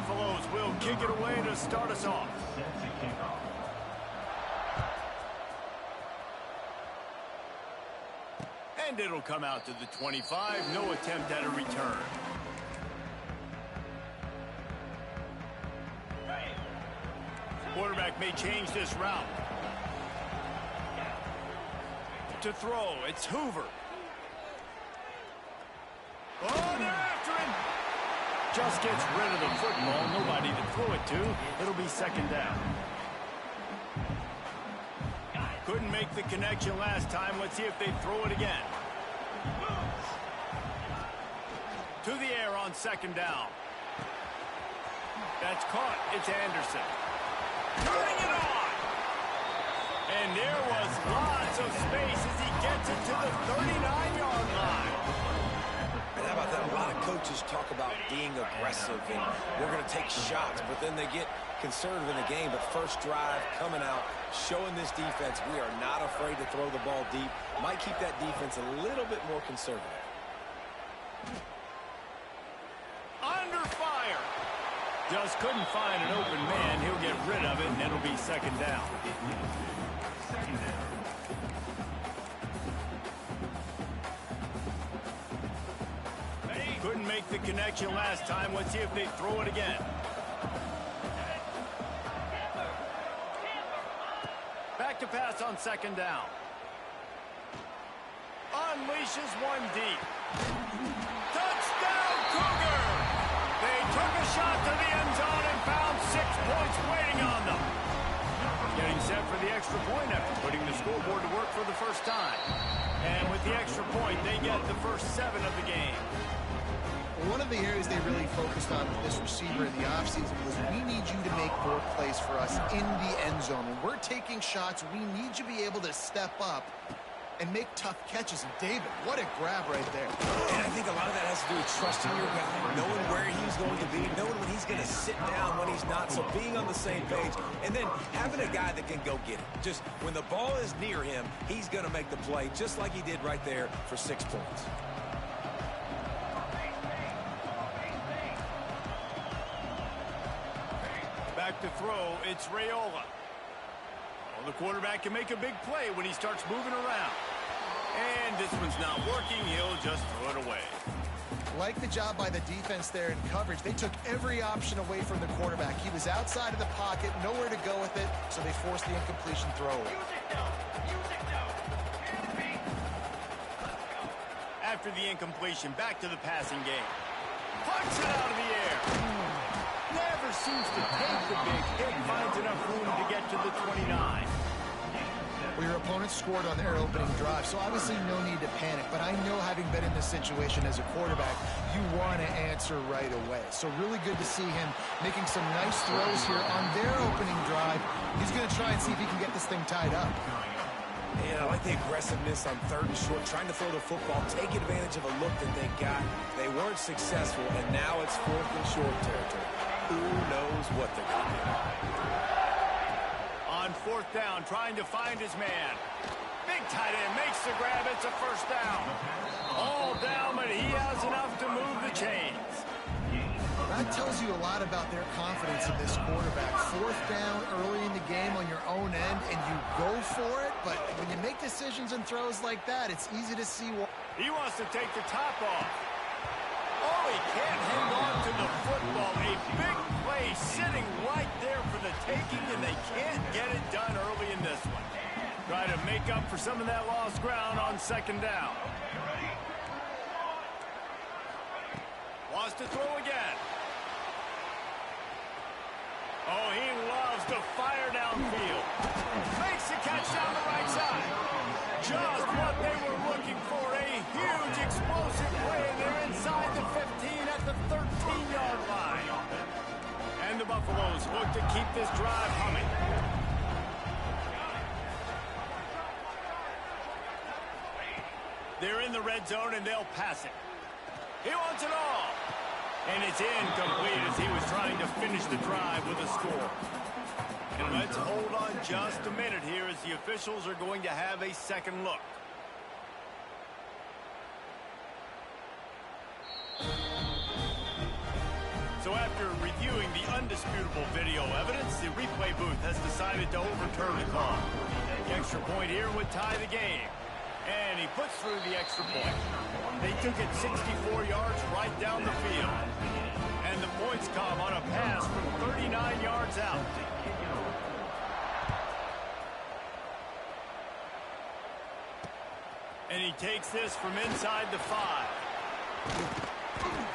Buffaloes will kick it away to start us off. And it'll come out to the 25. No attempt at a return. Quarterback may change this route. To throw, it's Hoover. Oh, they're after him. Just gets rid of the football. Nobody to throw it to. It'll be second down. Couldn't make the connection last time. Let's see if they throw it again. To the air on second down. That's caught. It's Anderson. Turning it on. And there was lots of space as he gets it to the 39-yard line. And how about that? A lot of coaches talk about being aggressive and we're going to take shots, but then they get conservative in the game. But first drive coming out, showing this defense we are not afraid to throw the ball deep. Might keep that defense a little bit more conservative. Under fire. Just couldn't find an open man. He'll get rid of it, and it'll be second down. Couldn't make the connection last time. Let's see if they throw it again. Back to pass on second down. Unleashes one deep. Touchdown, Cougar! They took a shot to the end zone and found 6 points waiting on them. Getting set for the extra point after putting the scoreboard to work for the first time. And with the extra point, they get the first 7 of the game. One of the areas they really focused on with this receiver in the offseason was we need you to make more plays for us in the end zone. When we're taking shots, we need you to be able to step up and make tough catches. And David, what a grab right there. And I think a lot of that has to do with trusting your guy, knowing where he's going to be, knowing when he's going to sit down, when he's not, so being on the same page, and then having a guy that can go get it. Just when the ball is near him, he's going to make the play, just like he did right there for 6 points. Back to throw, it's Raiola. Well, the quarterback can make a big play when he starts moving around. And this one's not working. He'll just throw it away. Like the job by the defense there in coverage. They took every option away from the quarterback. He was outside of the pocket, nowhere to go with it, so they forced the incompletion throw. After the incompletion, back to the passing game. Punch it out of the air. Never seems to take the big hit. Finds enough room to get to the 29. Well, your opponent scored on their opening drive, so obviously no need to panic. But I know, having been in this situation as a quarterback, you want to answer right away. So really good to see him making some nice throws here on their opening drive. He's going to try and see if he can get this thing tied up. Yeah, I like the aggressiveness on 3rd and short, trying to throw the football, take advantage of a look that they got. They weren't successful, and now it's 4th and short territory. Who knows what they're going to do. On 4th down, trying to find his man. Big tight end makes the grab. It's a first down. All down, but he has enough to move the chains. That tells you a lot about their confidence in this quarterback. 4th down early in the game on your own end, and you go for it. But when you make decisions and throws like that, it's easy to see why. He wants to take the top off. Oh, he can't hang on to the football. A big play sitting right there for the taking, and they can't get it done early in this one. Try to make up for some of that lost ground on 2nd down. Wants to throw again. Oh, he loves to fire downfield. Makes the catch down the right side. Just what they were looking for. A huge explosive play, and they're inside the 15 at the 13-yard line. And the Buffaloes look to keep this drive humming. They're in the red zone, and they'll pass it. He wants it all. And it's incomplete as he was trying to finish the drive with a score. And let's hold on just a minute here as the officials are going to have a second look. So after reviewing the undisputable video evidence, the replay booth has decided to overturn the call. The extra point here would tie the game. And he puts through the extra point. They took it 64 yards right down the field. And the points come on a pass from 39 yards out. And he takes this from inside the 5.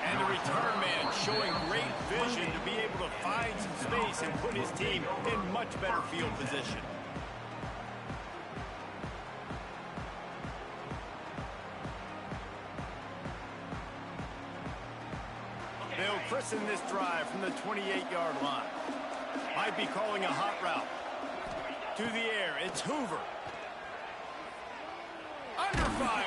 And the return man showing great vision to be able to find some space and put his team in much better field position. They'll christen this drive from the 28-yard line. Might be calling a hot route. To the air, it's Hoover. Under fire.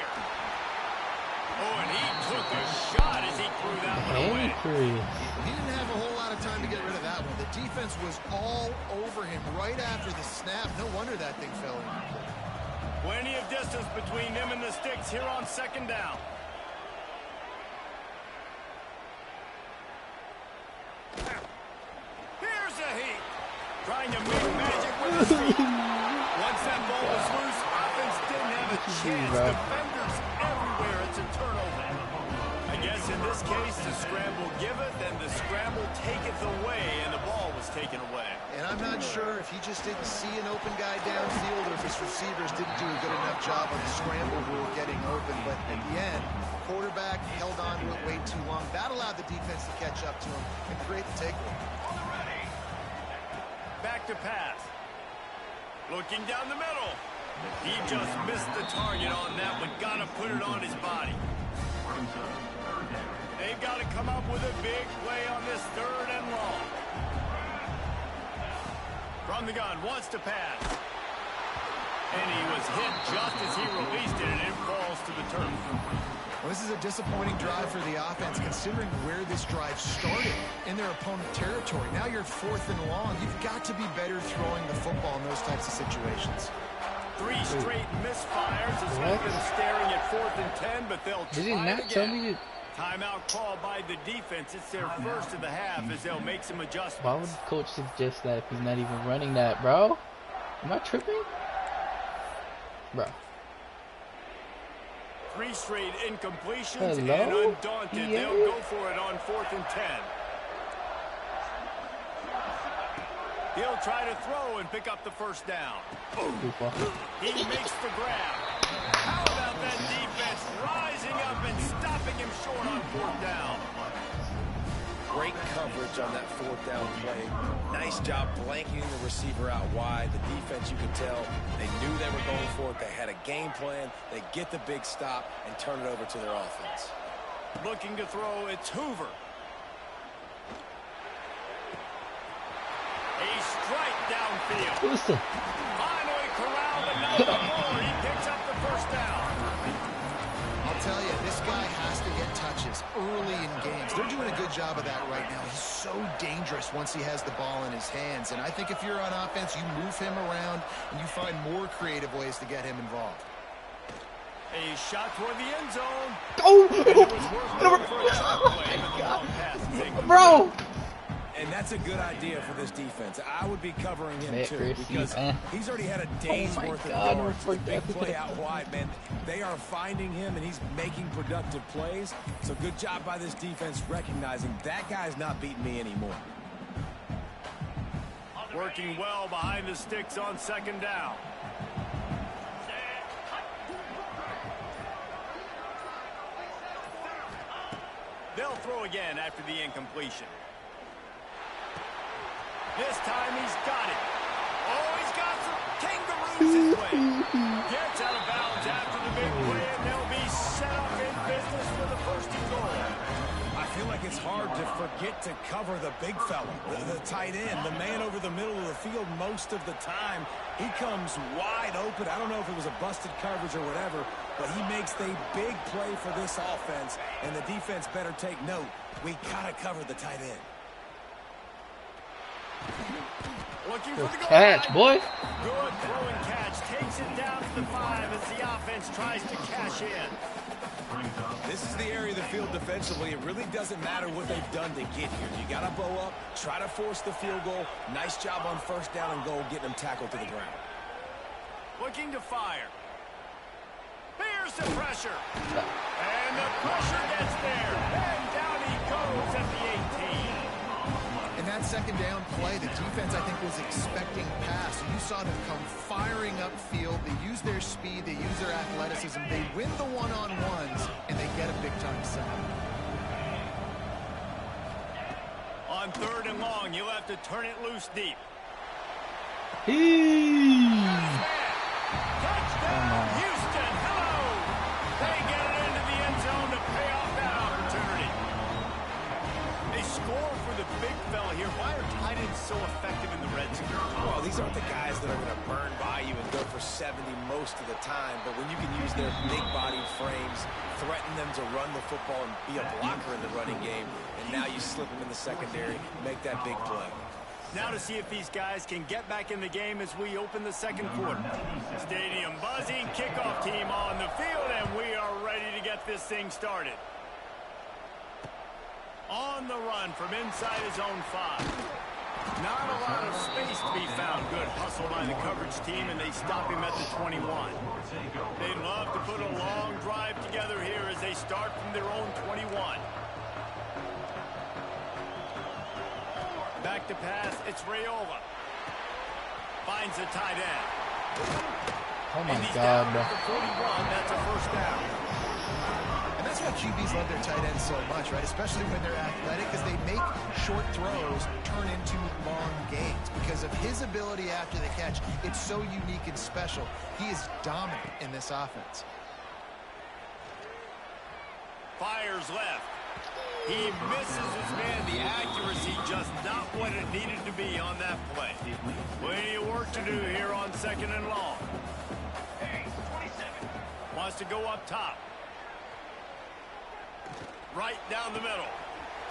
Oh, and he took a shot as he threw that one away. He didn't have a whole lot of time to get rid of that one. The defense was all over him right after the snap. No wonder that thing fell in. Plenty of distance between them and the sticks here on second down. Here's a heat. Trying to make magic with his feet. Once that ball was loose, offense didn't have a chance. Defenders everywhere. It's a turnover. I guess in this case, the scramble giveth and the scramble taketh away, and the ball was taken away. And I'm not sure if he just didn't see an open guy downfield or if his receivers didn't do a good enough job on the scramble rule getting open. But at the end, quarterback held on to it way too long. That allowed the defense to catch up to him and create the takeaway. Back to pass. Looking down the middle. He just missed the target on that one. Got to put it on his body. They've got to come up with a big play on this 3rd and long. From the gun, wants to pass. And he was hit just as he released it, and it falls to the turf. Well, this is a disappointing drive for the offense, considering where this drive started in their opponent territory. Now you're 4th and long. You've got to be better throwing the football in those types of situations. 3 straight misfires has left them staring at 4th and 10, but they'll try it again. Timeout called by the defense. It's their first of the half as they'll make some adjustments. Why would the coach suggest that if he's not even running that, bro? Am I tripping? Bro. 3 straight incompletions, Hello? and undaunted, they'll go for it on 4th and 10. He'll try to throw and pick up the first down. He makes the grab. How about that defense rising up and stopping him short on 4th down? Great coverage on that 4th down play. Nice job blanketing the receiver out wide. The defense, you could tell, they knew they were going for it. They had a game plan. They get the big stop and turn it over to their offense. Looking to throw, it's Hoover. A strike downfield. Finally corralled, but not before. He picks up the first down. I'll tell you, this guy has to get touches early in games. They're doing a good job of that right now. He's so dangerous once he has the ball in his hands. And I think if you're on offense, you move him around and you find more creative ways to get him involved. A shot toward the end zone. Oh! Bro! And that's a good idea for this defense. I would be covering him too because he's already had a day's worth of yards. Big play out wide, man. They are finding him, and he's making productive plays. So good job by this defense recognizing that guy's not beating me anymore. Working well behind the sticks on 2nd down. They'll throw again after the incompletion. This time he's got it. Oh, he's got some kangaroos his way. Gets out of bounds after the big play, and they'll be set up in business for the 1st and goal. I feel like it's hard to forget to cover the big fella, the tight end, the man over the middle of the field most of the time. He comes wide open. I don't know if it was a busted coverage or whatever, but he makes the big play for this offense, and the defense better take note. We got to cover the tight end. Looking for the goal catch, boy. Good throw and catch. Takes it down to the 5 as the offense tries to cash in. This is the area of the field defensively. It really doesn't matter what they've done to get here. You got to bow up, try to force the field goal. Nice job on first down and goal, getting them tackled to the ground. Looking to fire. Bears the pressure. And the pressure gets there. And down he goes at the 18. In that second down play, the defense, I think, was expecting pass. You saw them come firing upfield. They use their speed. They use their athleticism. They win the one-on-ones, and they get a big-time sack. On 3rd and long, you'll have to turn it loose deep. Touchdown, Houston. Hello. They get it into the end zone to pay off that opportunity. They score for the big fella here. Why are tight ends so effective in the red zone? Well, these aren't the guys that are going to burn by you and go for 70 most of the time, but when you can use their big-bodied frames, threaten them to run the football and be a blocker in the running game, and now you slip them in the secondary, make that big play. Now to see if these guys can get back in the game as we open the second quarter. Stadium buzzing, kickoff team on the field, and we are ready to get this thing started. On the run from inside his own 5. Not a lot of space to be found. Good hustle by the coverage team, and they stop him at the 21. They'd love to put a long drive together here as they start from their own 21. Back to pass, it's Raiola. Finds the tight end. Oh my and he's God, down bro. at the 41, that's a first down. And that's why QBs love their tight ends so much, right? Especially when they're athletic, because they make short throws turn into long gains. Because of his ability after the catch, it's so unique and special. He is dominant in this offense. Fires left. He misses his man. The accuracy just not what it needed to be on that play. Plenty of work to do here on 2nd and long. Wants to go up top. Right down the middle.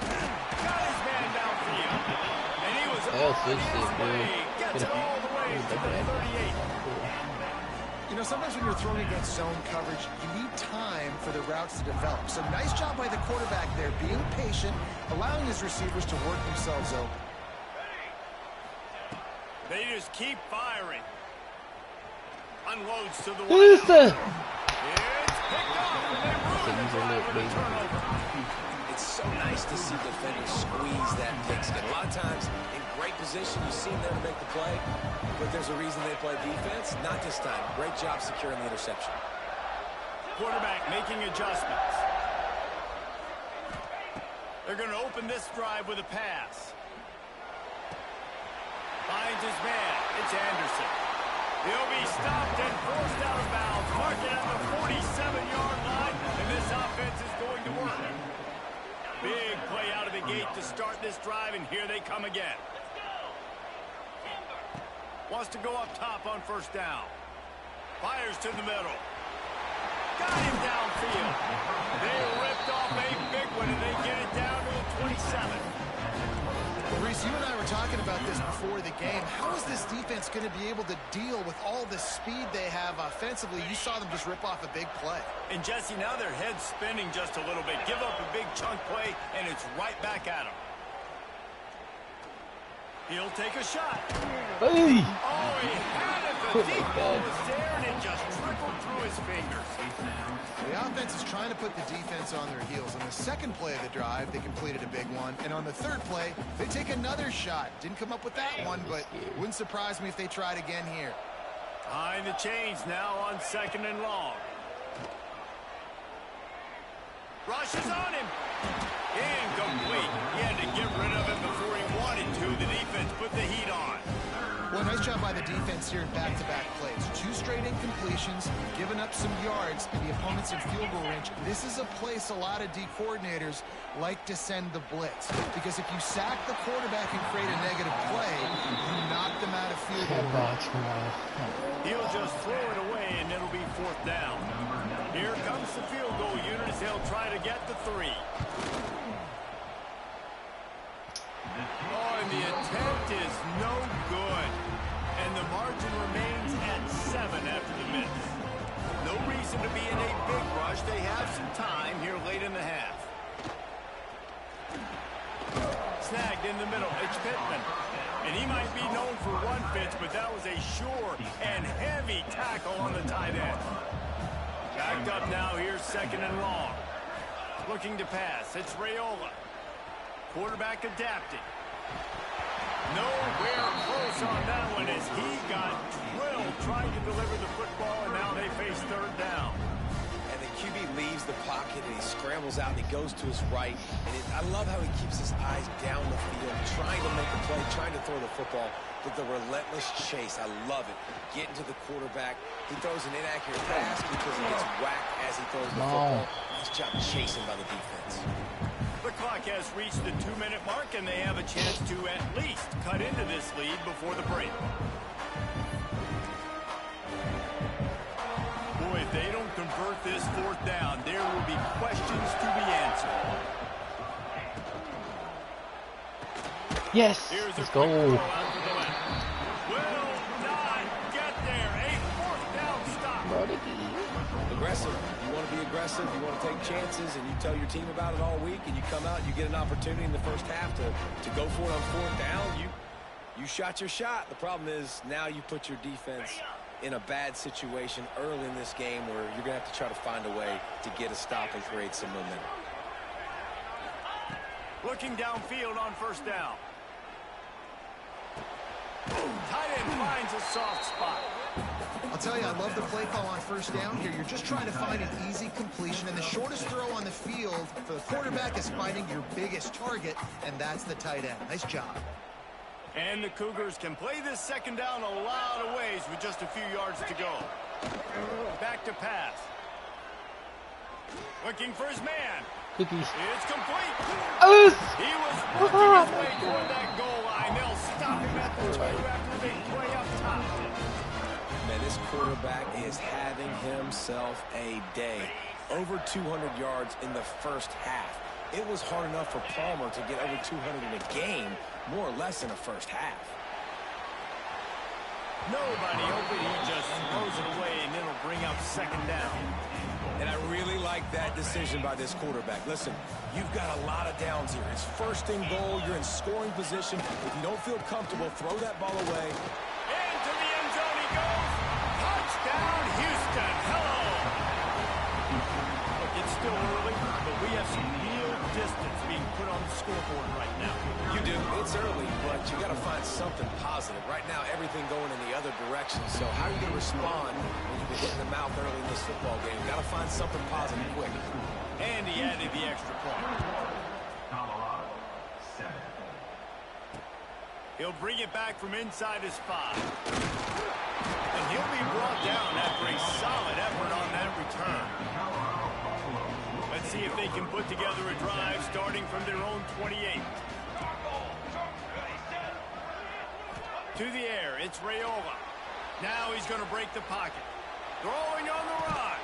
Got his man downfield. And he was on his way. Gets it all the way to the 38. You know, sometimes when you're throwing against zone coverage, you need time for the routes to develop. So nice job by the quarterback there, being patient, allowing his receivers to work themselves open. They just keep firing. Unloads to the one. It's picked off, and they ruin it with a turnover. It's so nice to see defenders squeeze that pigskin. A lot of times, in great position, you see them there to make the play, but there's a reason they play defense. Not this time. Great job securing the interception. Quarterback making adjustments. They're going to open this drive with a pass. Finds his man. It's Anderson. He'll be stopped and forced out of bounds. Marking at the 47-yard line, and this offense is going to work. Big play out of the gate to start this drive, and here they come again. Wants to go up top on first down. Fires to the middle. Got him downfield. They ripped off a big one, and they get it down to the 27. Well, Reese, you and I were talking about this before the game. How is this defense going to be able to deal with all the speed they have offensively? You saw them just rip off a big play. And, Jesse, now their head's spinning just a little bit. Give up a big chunk play, and it's right back at them. He'll take a shot. Hey! Oh, he had it. The deep ball was there, and it just trickled through his fingers. The offense is trying to put the defense on their heels. On the second play of the drive, they completed a big one. And on the third play, they take another shot. Didn't come up with that one, but wouldn't surprise me if they tried again here. Behind the chains now on 2nd and long. Rushes on him. Incomplete. He had to get rid of him before he wanted to. The defense put the heat on. Well, nice job by the defense here in back-to-back plays. 2 straight incompletions, giving up some yards, and the opponent's in field goal range. This is a place a lot of D coordinators like to send the blitz. Because if you sack the quarterback and create a negative play, you knock them out of field goal range. He'll just throw it away, and it'll be 4th down. Here comes the field goal unit as they'll try to get the 3. Oh, and the attempt is no good. And the margin remains at 7 after the miss. No reason to be in a big rush. They have some time. in the middle. It's Pittman. And he might be known for run fits, but that was a sure and heavy tackle on the tight end. Backed up now, here's 2nd and long. Looking to pass, it's Raiola. Quarterback adapting. Nowhere close on that one as he got drilled trying to deliver the football, and now they face 3rd down. And the QB leaves the pocket, and he scrambles out, and he goes to his right. And I love how he keeps his eyes down the field, trying to make a play, trying to throw the football, but the relentless chase. I love it. Getting to the quarterback. He throws an inaccurate pass because he gets whacked as he throws the football. Nice job chasing by the defense. The clock has reached the 2-minute mark, and they have a chance to at least cut into this lead before the break. Boy, if they don't convert this 4th down, there will be questions to be answered. Yes, Here's let's a go. quick throw out to the left. Will not get there. A 4th down stop. Aggressive. You want to be aggressive. You want to take chances, and you tell your team about it all week, and you come out and you get an opportunity in the first half to go for it on 4th down. You shot your shot. The problem is now you put your defense in a bad situation early in this game where you're going to have to try to find a way to get a stop and create some momentum. Looking downfield on 1st down. Tight end finds a soft spot. I'll tell you, I love the play call on 1st down here. You're just trying to find an easy completion, and the shortest throw on the field for the quarterback is finding your biggest target, and that's the tight end. Nice job. And the Cougars can play this 2nd down a lot of ways with just a few yards to go. Back to pass. Looking for his man. Cookies. It's complete. Oh! He was working his way toward that goal line. They'll stop him at the 2 after the big play up top. Man, this quarterback is having himself a day. Over 200 yards in the first half. It was hard enough for Palmer to get over 200 in a game, more or less in the first half. Nobody open. He just throws it away, and it'll bring up 2nd down. And I really like that decision by this quarterback. Listen, you've got a lot of downs here. It's 1st and goal. You're in scoring position. If you don't feel comfortable, throw that ball away. Into the end zone he goes. Touchdown, Houston. Hello. Look, it's still early, but we have some real distance being put on the scoreboard right now. You do. It's early, but you got to find something positive. Right now, everything going in the other direction. So how are you going to respond when you get hit in the mouth early in this football game? You got to find something positive quick. And he added the extra point. He'll bring it back from inside his 5. And he'll be brought down after a solid effort on that return. Let's see if they can put together a drive starting from their own 28. To the air, it's Raiola. Now he's going to break the pocket. Throwing on the run.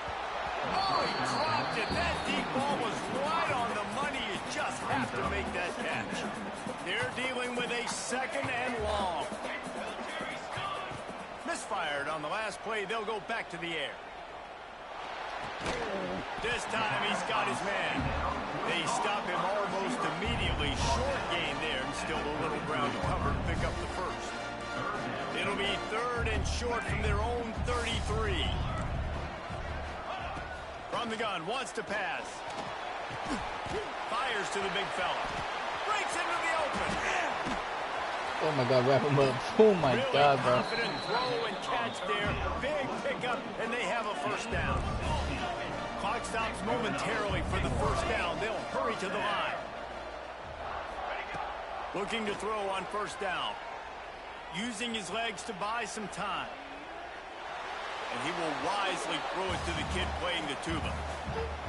Oh, he dropped it. That deep ball was right on the money. You just have to make that catch. They're dealing with a 2nd and long. Misfired on the last play. They'll go back to the air. This time he's got his man. They stop him almost immediately. Short gain there, and still a little ground to cover to pick up the 1st. It'll be 3rd and short from their own 33. From the gun, wants to pass. Fires to the big fella. Breaks into the open. Oh my God, wrap him up. Oh my Really God, bro. confident throw and catch there. Big pickup, and they have a 1st down. Clock stops momentarily for the 1st down. They'll hurry to the line. Looking to throw on 1st down. Using his legs to buy some time. And he will wisely throw it to the kid playing the tuba.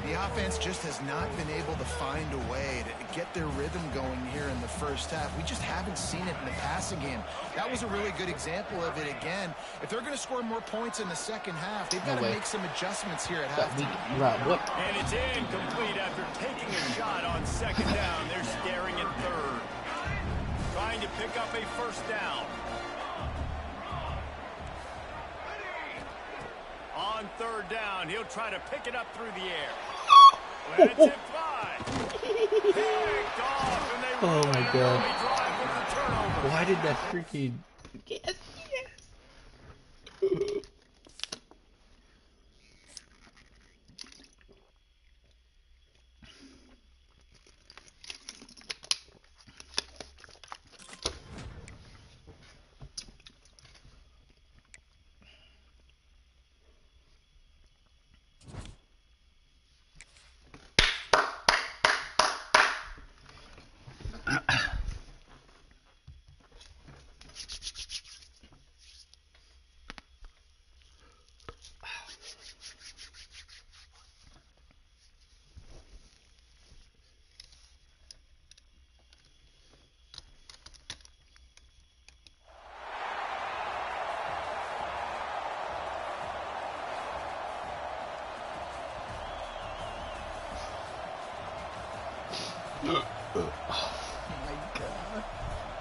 The offense just has not been able to find a way to get their rhythm going here in the first half. We just haven't seen it in the passing game. That was a really good example of it again. If they're going to score more points in the second half, they've got to make some adjustments here at halftime. Right, what? And it's incomplete after taking a shot on 2nd down. They're staring at 3rd. Trying to pick up a 1st down. On 3rd down, he'll try to pick it up through the air. Let's it fly. Picked off, and they Oh my God. Why did that freaking... Yes, yes.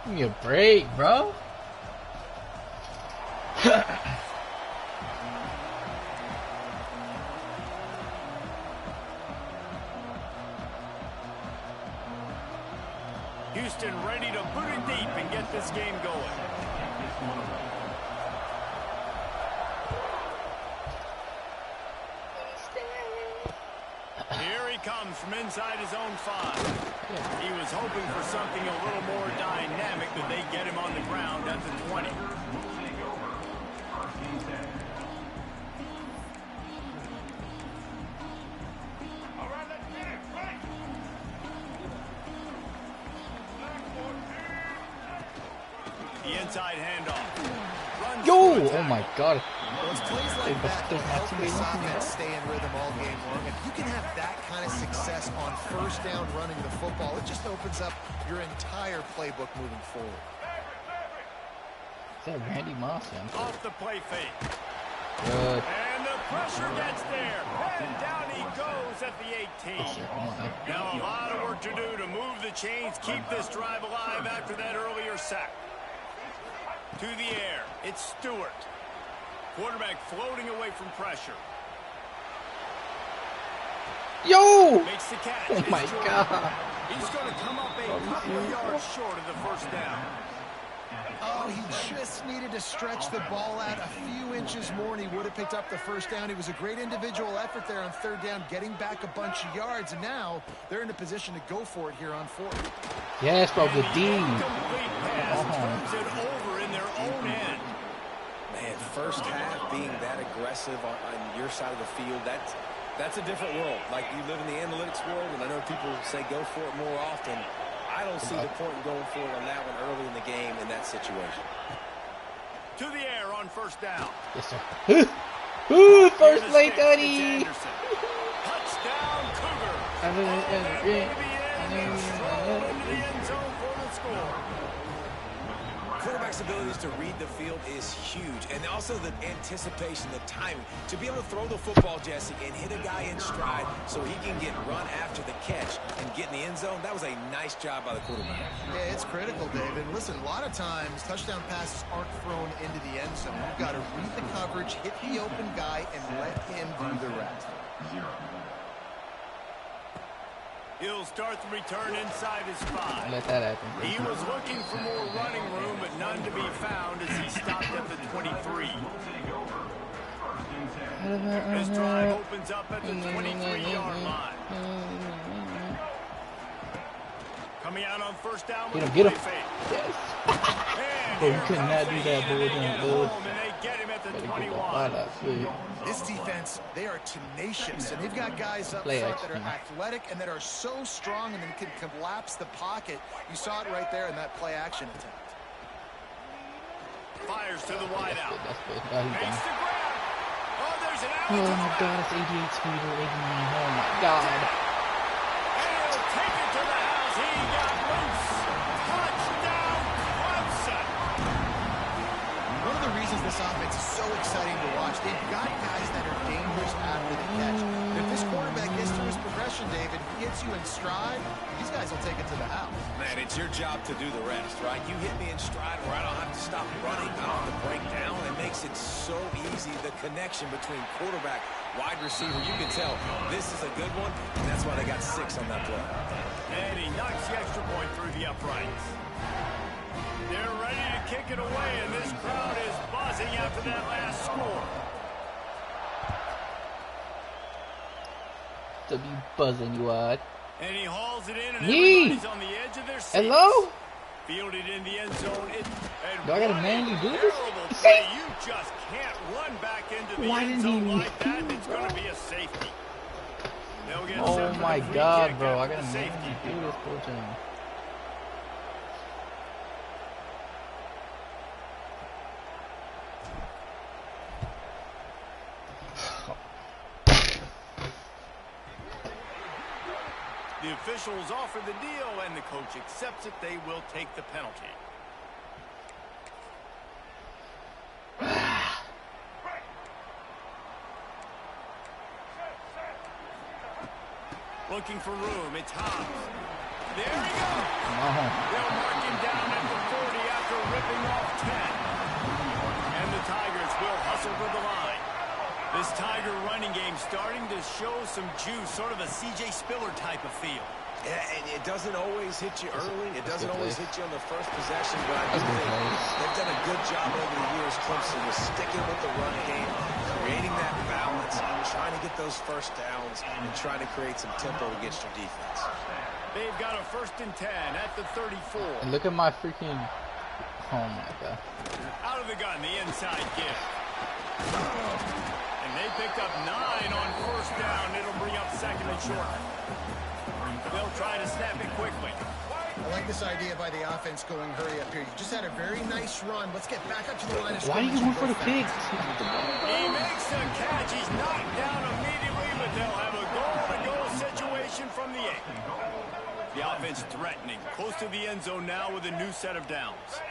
Give me a break, bro. Houston ready to put it deep and get this game going. Here he comes from inside his own 5. He was hoping for something a little more dynamic, but they get him on the ground at the 20. The inside handoff. Yo! Oh my god. Well, it's plays like that that help this offense stay in rhythm all game long. If you can have that kind of success on first down running the football, it just opens up your entire playbook moving forward. Is that Randy Moss? Yeah, off the play fake. good. And the pressure gets there. And down he goes at the 18. Now a lot of work to do to move the chains, keep this drive alive after that earlier sack. To the air, it's Stewart. Quarterback floating away from pressure. Yo! Makes the catch. Oh my god. He's going to come up a couple of yards short of the first down. Oh, he just needed to stretch the ball out a few inches more, and he would have picked up the first down. It was a great individual effort there on third down, getting back a bunch of yards, and now they're in a position to go for it here on fourth. Yes, bro, good D. Complete pass turns it over in their own end. Man, first half being that aggressive on your side of the field, that's a different world. Like, you live in the analytics world, and I know people say go for it more often. I don't see the point in going for it on that one early in the game in that situation. To the air on first down. Yes, sir. Ooh, first play, Cuddy. Touchdown, Cougar. Quarterback's abilities to read the field is huge, and also the anticipation, the timing. To be able to throw the football, Jesse, and hit a guy in stride so he can get run after the catch and get in the end zone, that was a nice job by the quarterback. Yeah, it's critical, David. Listen, a lot of times touchdown passes aren't thrown into the end zone. You've got to read the coverage, hit the open guy, and let him do the rest. He'll start the return inside his 5. Let that happen. He was looking for more running room, but none to be found as he stopped at the 23. His drive opens up at the 23-yard line. Coming out on first down with Get him. Yes. Bro, you could not do that, boy. And they get him at the 21. This defense, they are tenacious, and they've got guys up front that are athletic and that are so strong and then can collapse the pocket. You saw it right there in that play action attempt. Fires to the wide out. That's good. Oh, he's Makes done. the grab. Oh, there's an Oh my god, it's 88 speed or 89. Oh my god. And he'll take it to the house. He got loose. Touchdown, Clemson. One of the reasons this offense is so exciting to watch, they've got guys that are dangerous after the catch. And if this quarterback gets through his progression, David, he gets you in stride, these guys will take it to the house. Man, it's your job to do the rest, right? You hit me in stride where I don't have to stop running. I don't have to break down. It makes it so easy, the connection between quarterback, wide receiver. You can tell this is a good one, and that's why they got 6 on that play. And he knocks the extra point through the uprights. They're ready to kick it away, and this crowd is buzzing after that last score. W buzzing, you are. And he hauls it in, and Yee! everybody's on the edge of their seats. Hello? Fielded in the end zone. Do I gotta manually do this? Play. You just can't run back into the Why end didn't he zone like make that. it, It's going to be a safety. They'll get Oh set for my the free god, kick bro. I after gotta the safety. manually do this coaching. The officials offer the deal, and the coach accepts it. They will take the penalty. Looking for room. It's Hobbs. There he goes. They'll mark him down at the 40 after ripping off 10. And the Tigers will hustle to the line. This Tiger running game starting to show some juice, sort of a C.J. Spiller type of feel. Yeah, and it doesn't always hit you early. It doesn't always hit you on the first possession, but I do think they've done a good job over the years, Clemson, with sticking with the run game, creating that balance, trying to get those first downs, and trying to create some tempo against your defense. They've got a 1st and 10 at the 34. And look at my freaking... Oh my god. Out of the gun, the inside give. And they picked up 9 on 1st down. It'll bring up 2nd and short. They'll try to snap it quickly. I like this idea by the offense going hurry up here. You just had a very nice run. Let's get back up to the line of Why scrimmage. are you going for the pick? pigs? He makes the catch. He's knocked down immediately, but they'll have a goal-to-go situation from the 8. The offense threatening. Close to the end zone now with a new set of downs.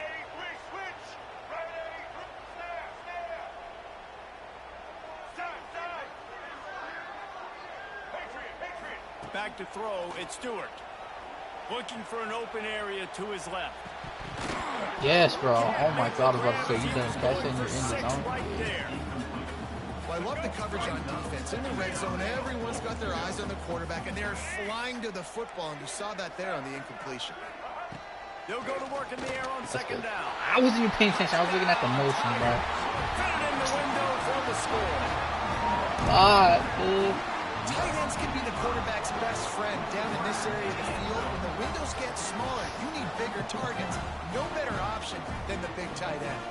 Back to throw, it's Stewart. Looking for an open area to his left. Yes, bro. Oh my god, I was about to say, you done catch and you're in the zone. Right there. Well, I love the coverage on defense. In the red zone, everyone's got their eyes on the quarterback, and they're flying to the football, and you saw that there on the incompletion. They'll go to work in the air on 2nd down. I wasn't even paying attention. I was looking at the motion, bro. Fit it in the window for the score. Dude. Tight ends can be the quarterback's best friend down in this area of the field. When the windows get smaller, you need bigger targets. No better option than the big tight end.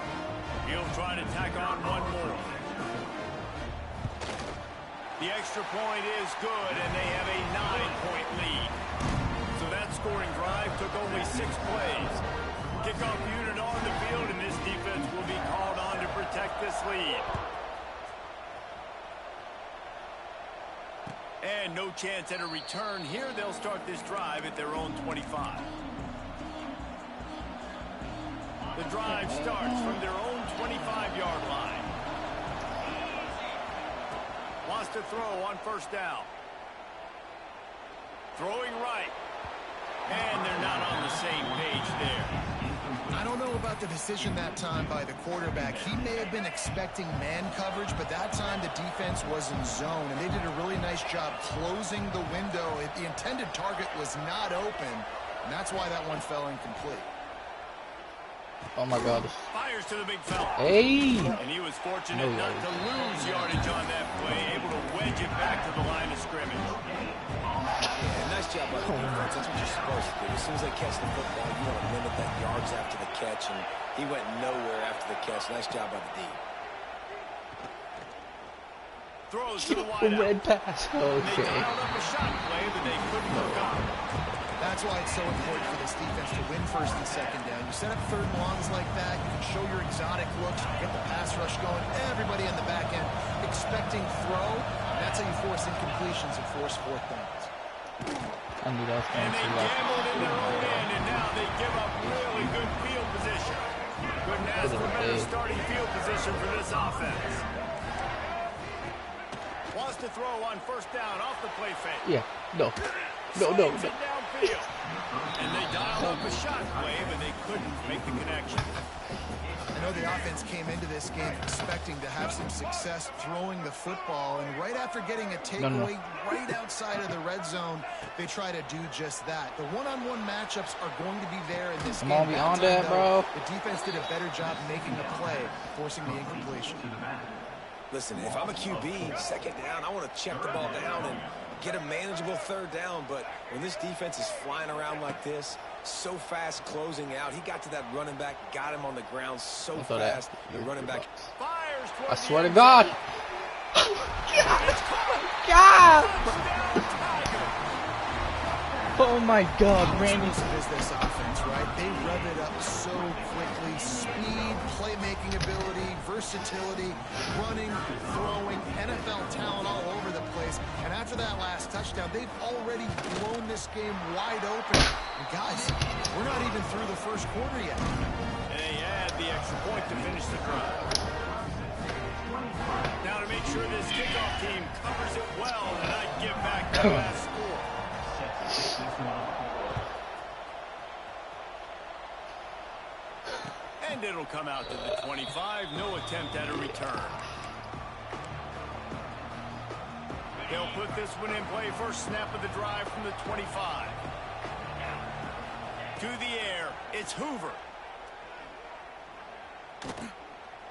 He'll try to tack on one more. The extra point is good, and they have a 9-point lead. So that scoring drive took only 6 plays. Kickoff unit on the field, and this defense will be called on to protect this lead. And no chance at a return here. They'll start this drive at their own 25. The drive starts from their own 25-yard line. Wants to throw on 1st down. Throwing right. And they're not on the same page there. I don't know about the decision that time by the quarterback. He may have been expecting man coverage, but that time the defense was in zone, and they did a really nice job closing the window. The intended target was not open, and that's why that one fell incomplete. Oh my god. Fires to the big fella. Hey! And he was fortunate not to lose yardage on that play, able to wedge it back to the line of scrimmage. Yeah, nice job by the defense. That's what you're supposed to do. As soon as they catch the football, you want to limit that yards after the catch, and he went nowhere after the catch. Nice job by the D. Throws to the wideout. Red pass. They Okay. dialed up a shot play, but they couldn't hook up. That's why it's so important for this defense to win 1st and 2nd down. You set up 3rd and longs like that, you can show your exotic looks, you get the pass rush going, everybody on the back end expecting throw, and that's how you force incompletions and force 4th downs. I knew that was And going they to be gambled in their own end, and now they give up really good field position. Couldn't ask for better starting field position for this offense. Wants to throw on 1st down off the play fake. Yeah, no. No. Slams it downfield. And they dialed up a shot wave, and they couldn't make the connection. I know the offense came into this game expecting to have some success throwing the football, and right after getting a takeaway right outside of the red zone, they try to do just that. The one-on-one matchups are going to be there in this game. Come on, beyond that, bro. The defense did a better job making a play, forcing the incompletion. Listen, if I'm a QB, second down, I want to check the ball down and get a manageable third down. But when this defense is flying around like this, so fast closing out, he got to that running back, got him on the ground so fast. The running back Fires I swear to God. Oh my God, Randy. Is this offense, right? They rev it up so quickly. Speed, playmaking ability, versatility, running, throwing, NFL talent all over the place. And after that last touchdown, they've already blown this game wide open. And guys, we're not even through the first quarter yet. And they add the extra point to finish the drive. Now to make sure this kickoff team covers it well and not give back that last score. And it'll come out to the 25. No attempt at a return. They'll put this one in play. First snap of the drive from the 25. To the air, it's Hoover.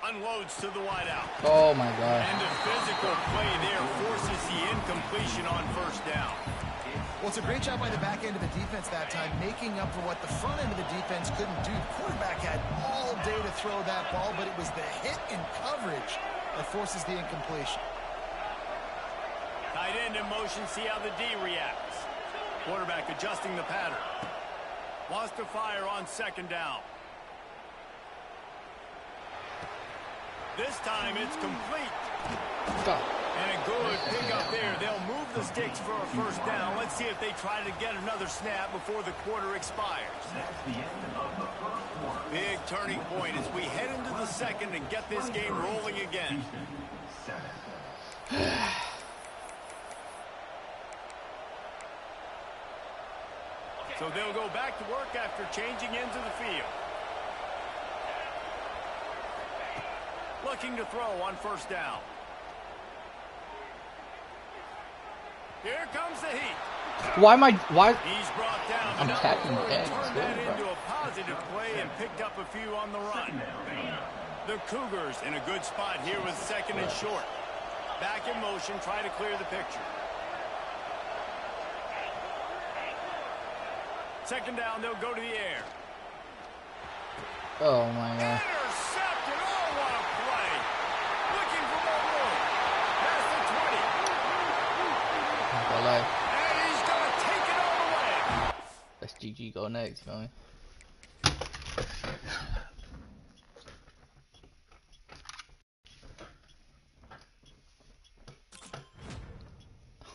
Unloads to the wideout. Oh my God. And the physical play there forces the incompletion on first down. Well, it's a great job by the back end of the defense that time, making up for what the front end of the defense couldn't do. The quarterback had all day to throw that ball, but it was the hit and coverage that forces the incompletion. Tight end in motion, see how the D reacts. Quarterback adjusting the pattern. Wants to fire on second down. This time it's complete. Stop. And a good pickup there. They'll move the sticks for a first down. Let's see if they try to get another snap before the quarter expires. Big turning point as we head into the second and get this game rolling again. So they'll go back to work after changing into the field. Looking to throw on first down. Here comes the heat. Why? He's brought down. I'm tapping the Turned edge. that into a positive play and picked up a few on the run. The Cougars in a good spot here with second and short. Back in motion, try to clear the picture. Second down, they'll go to the air. Oh my God. Intercepted. Oh, what a play. Looking for more room. Past the 20. Like, And he's going to take it all the way. let's GG go next, you know what I mean?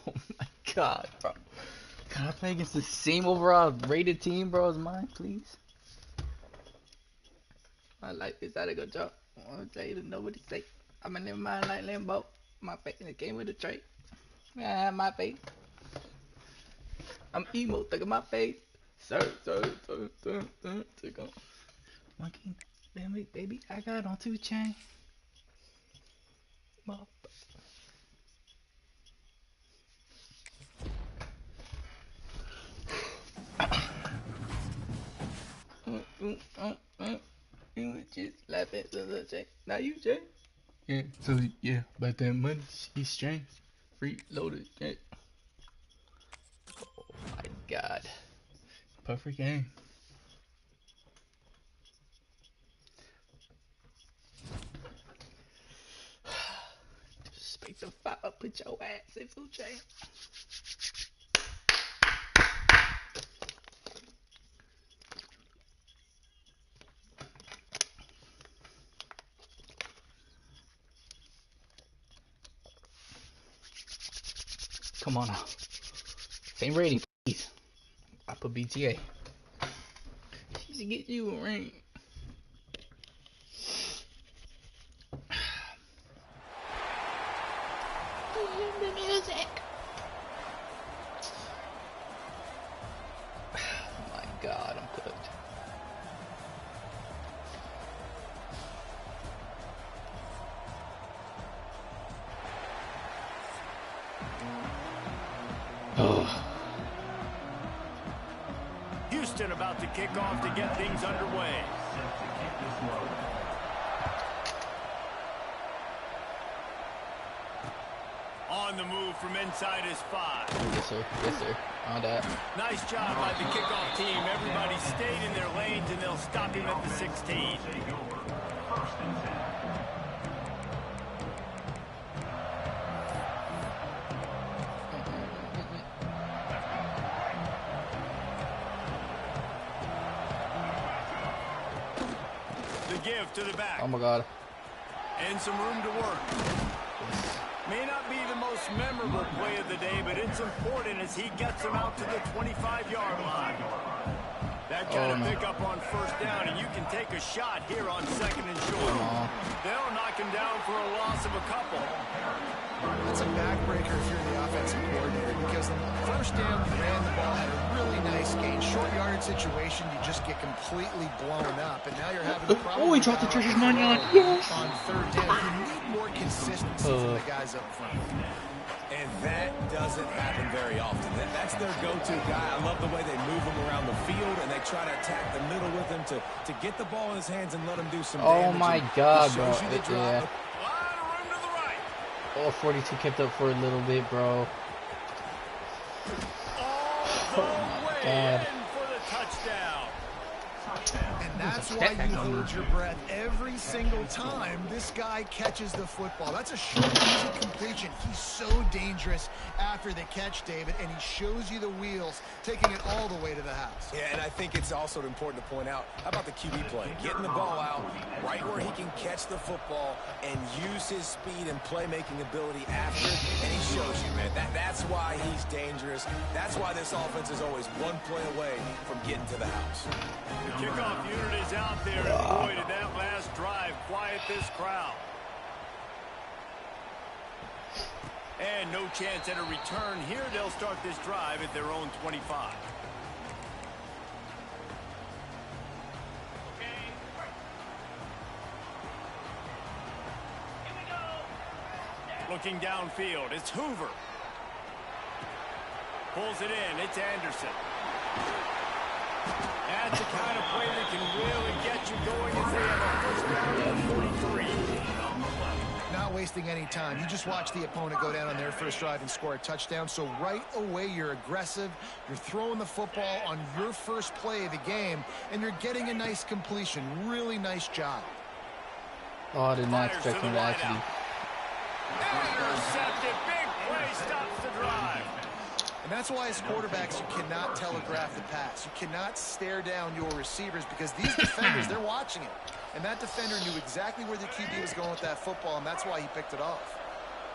Oh my God, bro. Can I play against the same overall rated team, bro, as mine, please? I like this. That a good job. I want to tell you to nobody say. I'm in mind like Limbo. My face in the game with a trait. Yeah, my face. I'm emo, look at my face. Sir. Take on. Monkey, baby, I got on 2 Chainz. You was just laughing to the Jay. Now you Jay. Yeah, so yeah, but that money, he's strange. Free loaded, yeah. Oh my God. Perfect game. Disrespect the fire, put your ass in food chain. Come on now. Same rating, please. I put BTA. She should get you a ring. The music. Houston about to kick off to get things underway. On the move from inside his 5. Yes, sir. Yes, sir. On that. Nice job by the kickoff team. Everybody stayed in their lanes, and they'll stop him at the 16. The give to the back. Oh, my God. And some room to work. May not be the most memorable play of the day, but it's important as he gets them out to the 25-yard line. That kind of pickup on first down, and you can take a shot here on 2nd and short. They'll knock him down for a loss of a couple. That's a backbreaker if you're the offensive coordinator, because the first down, you ran the ball, had a really nice gain. Short yardage situation, you just get completely blown up, and now you're having a problem. Oh, he dropped the treasure money on. Yes. On 3rd down, you need more consistency from the guys up front. And that doesn't happen very often. That's their go-to guy. I love the way they move him around the field, and they try to attack the middle with him to get the ball in his hands and let him do some damage. Oh, my God, bro. A lot Yeah. of room to the right. Oh, 42 kept up for a little bit, bro. All the way in for the touchdown. And that's why you hold your breath every single time this guy catches the football. That's a short, easy completion. He's so dangerous after the catch, David, and he shows you the wheels, taking it all the way to the house. Yeah, and I think it's also important to point out, how about the QB play? Getting the ball out right where he can catch the football and use his speed and playmaking ability after, and he shows you, man. That's why he's dangerous. That's why this offense is always one play away from getting to the house. The kickoff unit is out there, and boy, did that last drive quiet this crowd. And no chance at a return here. They'll start this drive at their own 25. Looking downfield, it's Hoover. Pulls it in, it's Anderson. That's the kind of play that can really get you going if they have a first down at 43. Not wasting any time. You just watch the opponent go down on their first drive and score a touchdown. So right away, you're aggressive. You're throwing the football on your first play of the game, and you're getting a nice completion. Really nice job. Oh, I did not expect him to actually. Intercepted. Big play stops the drive. And that's why as quarterbacks, you cannot telegraph the pass. You cannot stare down your receivers because these defenders, they're watching it. And that defender knew exactly where the QB was going with that football, and that's why he picked it off.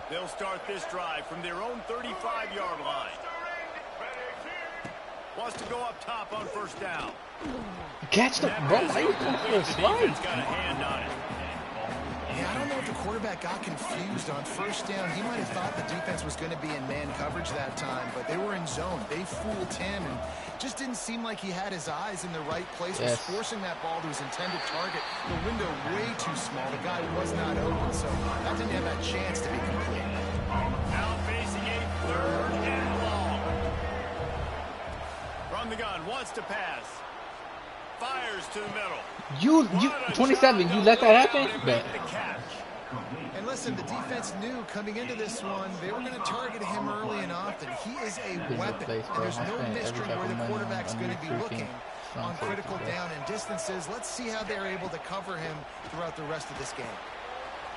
They'll start this drive from their own 35-yard line. Wants to go up top on first down. Catch the ball. Why are you going for a slide? Got a hand on it. Yeah, I don't know if the quarterback got confused on first down. He might have thought the defense was going to be in man coverage that time, but they were in zone. They fooled him, and just didn't seem like he had his eyes in the right place. Was forcing that ball to his intended target. The window way too small. The guy was not open, so that didn't have that chance to be complete. Now facing a 3rd and long. From the gun, wants to pass. Fires to the middle. You 27, you let that happen? And listen, the defense knew coming into this one, they were going to target him early and often. He is a weapon, and there's no mystery where the quarterback's going to be looking on critical down and distances. Let's see how they're able to cover him throughout the rest of this game.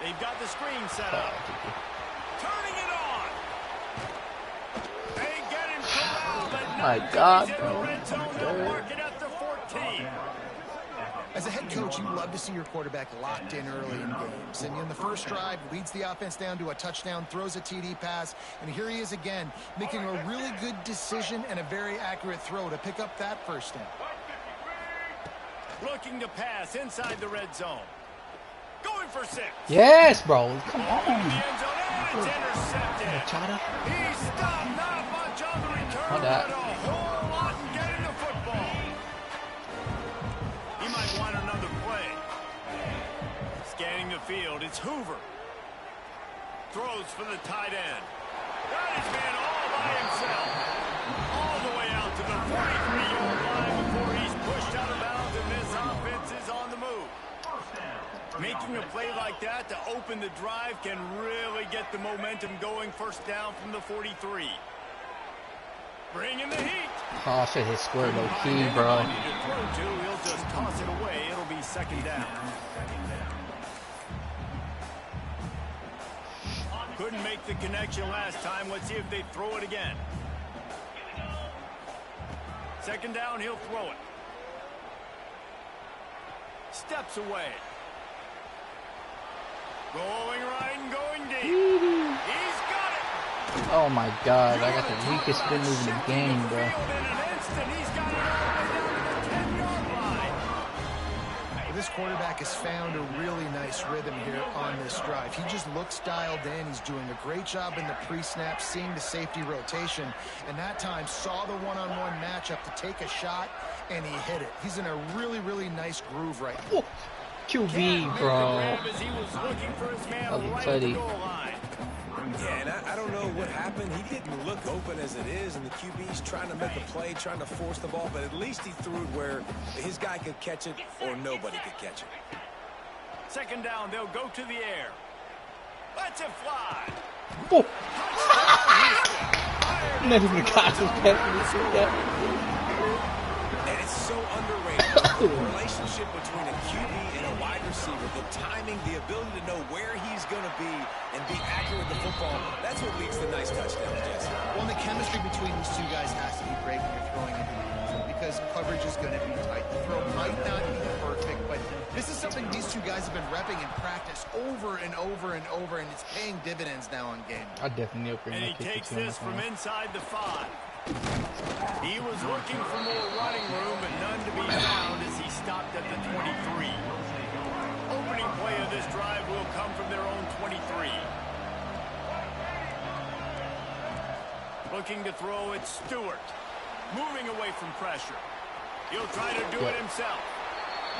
They've got the screen set up. Turning it on. They get him corralled, but my God, he's in the red zone. They'll mark it at the 14. As a head coach, you love to see your quarterback locked in early in games. And in the first drive, leads the offense down to a touchdown, throws a TD pass, and here he is again, making a really good decision and a very accurate throw to pick up that first down. Looking to pass inside the red zone. Going for 6. Yes, bro. Come on. The end zone, and it's intercepted. He stopped. Not much on the return, but a whole lot in getting the football. He might want another play. Scanning the field, it's Hoover. Throws for the tight end. That is open the drive, can really get the momentum going. First down from the 43. Bringing the heat. Oh, shit, his square low key, bro. He'll just toss it away. It'll be second down. Couldn't make the connection last time. Let's see if they throw it again. Second down, he'll throw it. Steps away. Going right and going deep. He's got it. Oh my god, I got the weakest spin move in the game, bro. This quarterback has found a really nice rhythm here on this drive. He just looks dialed in. He's doing a great job in the pre-snap, seeing the safety rotation, and that time saw the one-on-one matchup to take a shot, and he hit it. He's in a really, really nice groove right now. Oh, QB, bro. Tutty. Yeah, and I don't know what happened. He didn't look open as it is, and the QB's trying to make a play, trying to force the ball, but at least he threw it where his guy could catch it or nobody could catch it. Second down, they'll go to the air. Let's it fly. Oh. Not even the cops was catching this shit. And it's so underrated. The relationship between a QB and a wide receiver, the timing, the ability to know where he's going to be and be accurate with the football, that's what leads to nice touchdowns, Jesse. Well, the chemistry between these two guys has to be great when you're throwing into the end zone because coverage is going to be tight. The throw might not be perfect, but this is something these two guys have been repping in practice over and over and over, and it's paying dividends now in game. I definitely agree. And he takes this from inside the 5. He was looking for more running room, but none to be found as he stopped at the 23. Opening play of this drive will come from their own 23. Looking to throw it, Stewart. Moving away from pressure. He'll try to do it himself.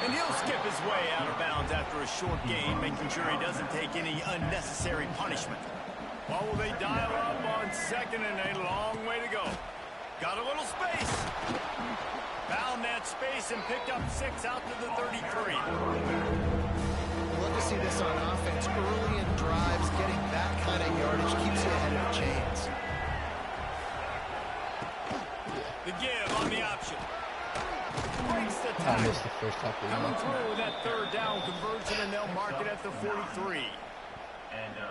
And he'll skip his way out of bounds after a short gain, making sure he doesn't take any unnecessary punishment. What will they dial up on second and a long way to go? Got a little space. Found that space and picked up 6 out to the 33. Love to see this on offense. Early in drives, getting that kind of yardage keeps you ahead of the chains. The give on the option. Breaks the I tackle. missed the first tackle. Coming through with that third down conversion, and they'll mark it at the 43.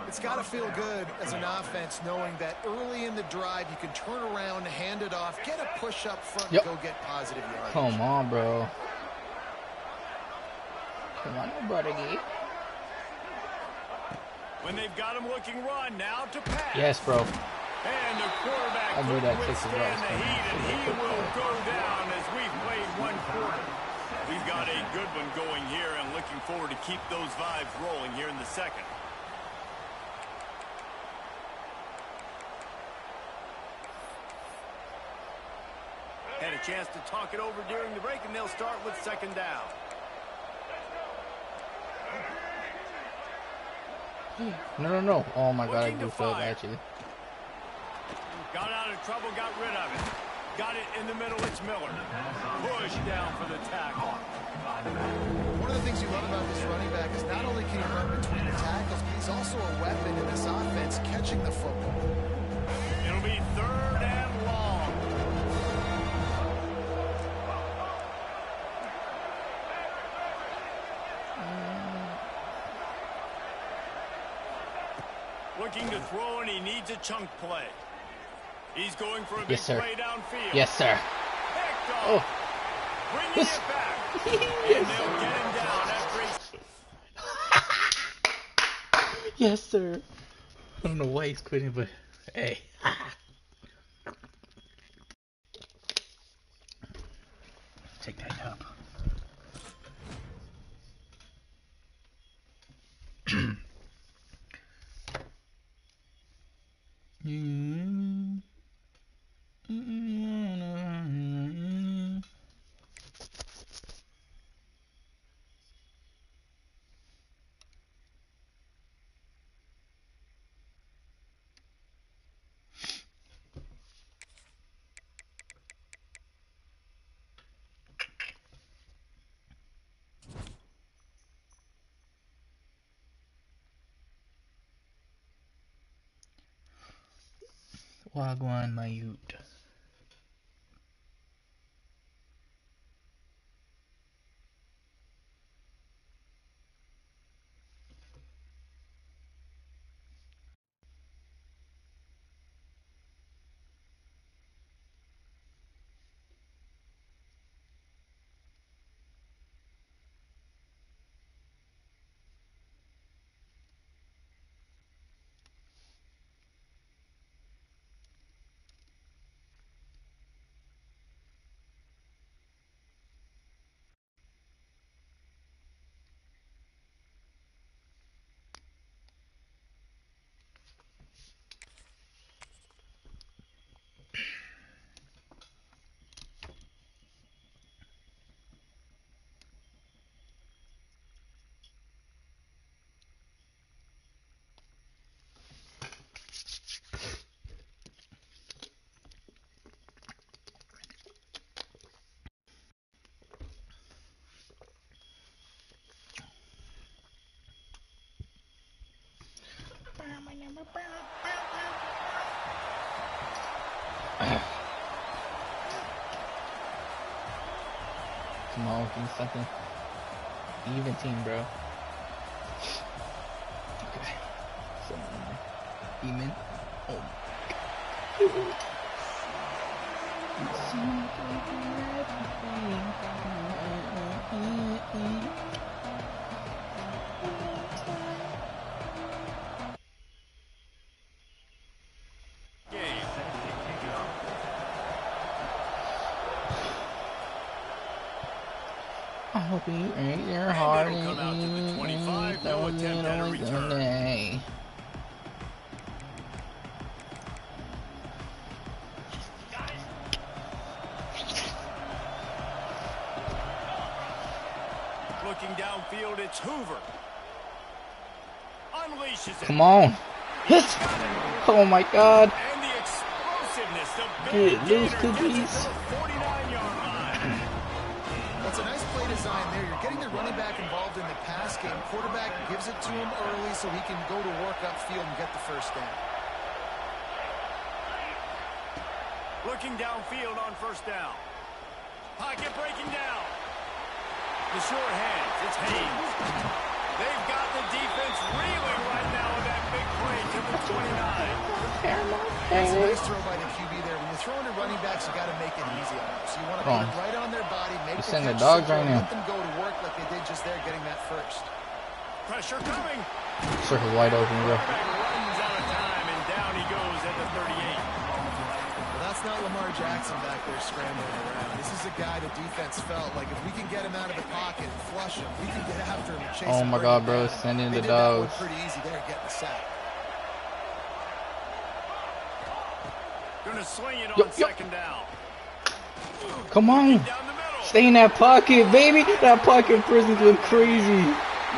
It's got to feel good as an offense knowing that early in the drive you can turn around, hand it off, get a push up front, and go get positive yardage. Come on, bro. Come on, brother. When they've got him looking run, now to pass. Yes, bro. And the quarterback I knew that couldn't kick was withstand right. the heat, and he will go down as we've played one quarter. We've got a good one going here and looking forward to keep those vibes rolling here in the second. Had a chance to talk it over during the break, and they'll start with second down. No. Oh my god, I goofed up actually. Got out of trouble, got rid of it. Got it in the middle, it's Miller. Push down for the tackle. One of the things you love about this running back is not only can he run between the tackles, but he's also a weapon in this offense catching the football. It'll be third and long. Looking to throw, and he needs a chunk play. He's going for a big play downfield. Yes, sir. Oh. Bringing it back. And they'll get him down after Yes, sir. I don't know why he's quitting, but hey. Take that up. Wagwan, my youth. Come on, give me something. Even team, bro. Okay. So, even. Oh my god. I hope you ain't your heart and eat those little today. Looking downfield, it's Hoover. Unleashes it. Come on. Hit. Oh my god. And the explosiveness of Get loose, cookies. 49-yard line. That's a nice play design there. You're getting the running back involved in the pass game. Quarterback gives it to him early so he can go to work upfield and get the first down. Looking downfield on first down. Pocket breaking down. The short hands, it's Haynes. They've got the defense reeling right now with that big play to the 29. That's a nice throw by the QB there. When you're throwing to running backs, you got to make it easy on them. So you want to put it right on their body, make You the send the catch dogs simple, right now. let them go to work like they did just there, getting that first. Pressure coming. Circle wide open, bro. Quarterback runs out of time, and down he goes at the 38. Well, that's not Lamar Jackson back there scrambling around. This is a guy the defense felt like if we can get him out of the pocket and flush him, we can get after him and chase him. Oh my god, bro. Send in the dogs. Pretty easy there, getting the sack. Gonna sling it on second down. Come on. Down the middle. Stay in that pocket, baby. That pocket presence look crazy.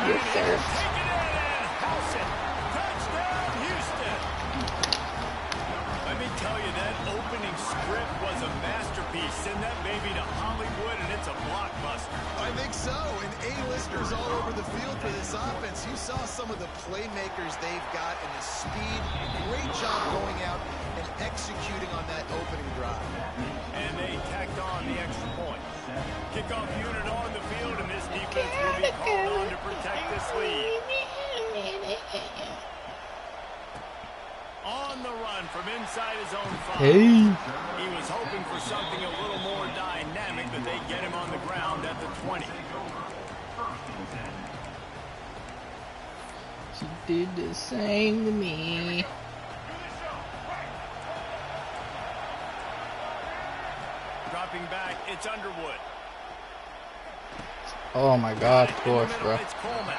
Yes, sir. Take it in and house it. Touchdown, Houston. Let me tell you, that opening script was a masterpiece. Send that baby to Hollywood, and it's a blockbuster. I think so, and A-listers all over the field for this offense. You saw some of the playmakers they've got and the speed. Great job going out and executing on that opening drive. And they tacked on the extra point. Kickoff unit on the field, and this defense will be called on to protect this lead. On the run from inside his own 5. Hey. He was hoping for something a little more dynamic, but they get him on the ground at the 20. She did the same to me. Dropping back, it's Underwood. Oh my god, of course, bro. It's Coleman.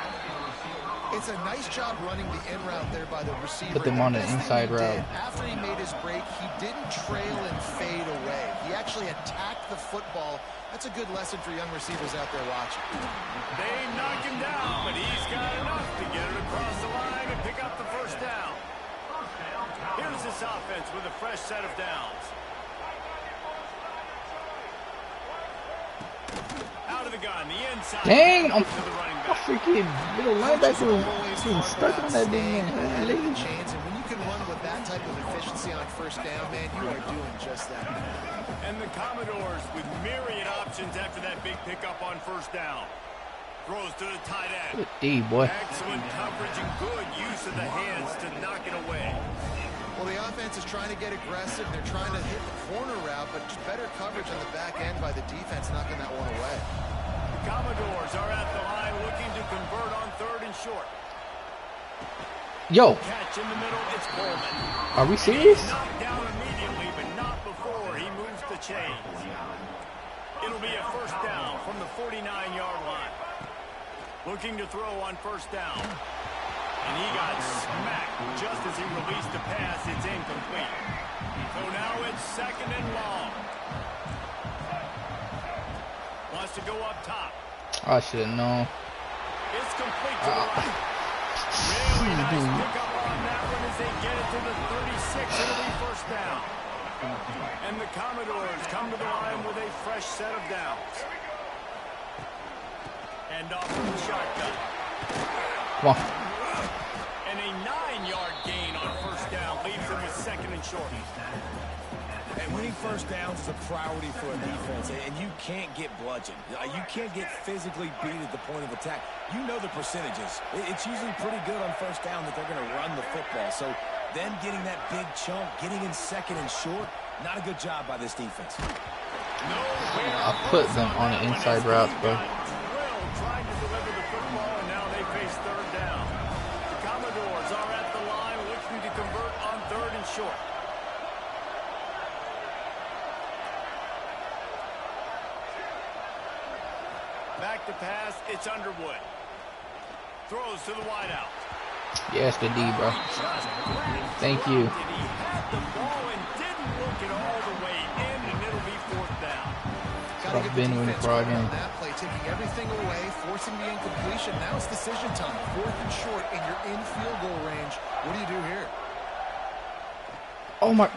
It's a nice job running the in route there by the receiver. Put them on the best thing inside he did, route. after he made his break, he didn't trail and fade away. He actually attacked the football. That's a good lesson for young receivers out there watching. They knock him down, but he's got enough to get it across the line and pick up the first down. Here's this offense with a fresh set of downs. Out of the gun, the inside. Dang, I'm to the running a back. freaking middle linebacker was getting stuck on that damn Staying leg. chains, and when you can run with that type type of efficiency on first down, man, you are doing just that. And the Commodores with myriad options after that big pickup on first down. Throws to the tight end. Good D, boy. Excellent coverage and good use of the hands to knock it away. Well, the offense is trying to get aggressive. They're trying to hit the corner route, but just better coverage on the back end by the defense, knocking that one away. The Commodores are at the line looking to convert on 3rd and short. Yo. Catch in the middle, it's Coleman. Are we serious? He's knocked down immediately, but not before he moves the chains. It'll be a first down from the 49-yard line. Looking to throw on first down. And he got smacked just as he released the pass. It's incomplete. So now it's 2nd and long. Wants to go up top. I should have known. It's complete to the right. Really nice pickup on that one as they get it to the 36. It'll be first down. And the Commodores come to the line with a fresh set of downs. And off from the shotgun. Come on. And a 9-yard gain on first down leaves them with 2nd and short. And winning first downs is a priority for a defense, and you can't get bludgeoned. You can't get physically beat at the point of attack. You know the percentages. It's usually pretty good on first down that they're going to run the football. So then getting that big chunk, getting in 2nd and short, not a good job by this defense. I put them on the inside route, bro. Trying to deliver the football, and now they face 3rd down. The Commodores are at the line looking to convert on 3rd and short. Back to pass, it's Underwood. Throws to the wideout. Yes, the D, bro. Thank you. He had the ball and didn't look it all the way in, and it'll be 4th down. Gotta get the been winning defense for our right on game. that play, taking everything away, forcing the incompletion. Now it's decision time. 4th and short, and you're in field goal range. What do you do here? Oh my.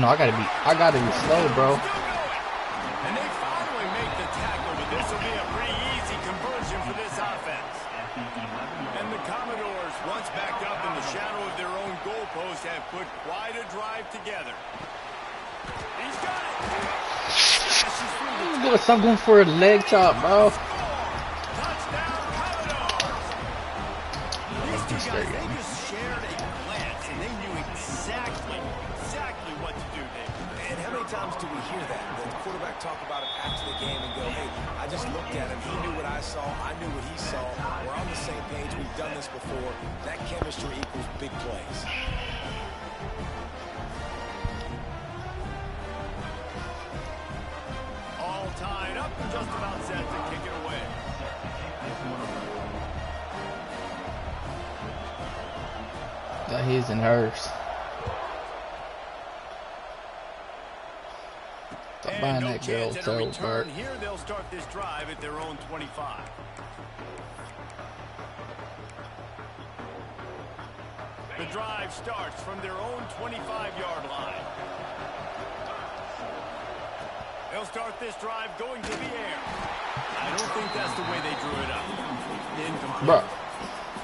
No, I gotta be slow, bro. And they finally make the tackle, but this will be a pretty easy conversion for this offense. And the Commodores, once backed up in the shadow of their own goalpost, have put quite a drive together. He's got it. You gotta stop going for a leg chop, bro. Touchdown, Commodores. These two guys, they just shared a glance, and they knew exactly what to do there. And how many times do we hear that? The quarterback talk about it after the game and go, hey, I just looked at him. He knew what I saw. I knew what he saw. We're on the same page. We've done this before. That chemistry equals big plays. All tied up and just about set to kick it away. Got his and hers. Stop And buying no that girl chance at a so, return Bert. here. They'll start this drive at their own 25. The drive starts from their own 25-yard line. They'll start this drive going to the air. I don't think that's the way they drew it up. Incomplete. Bro.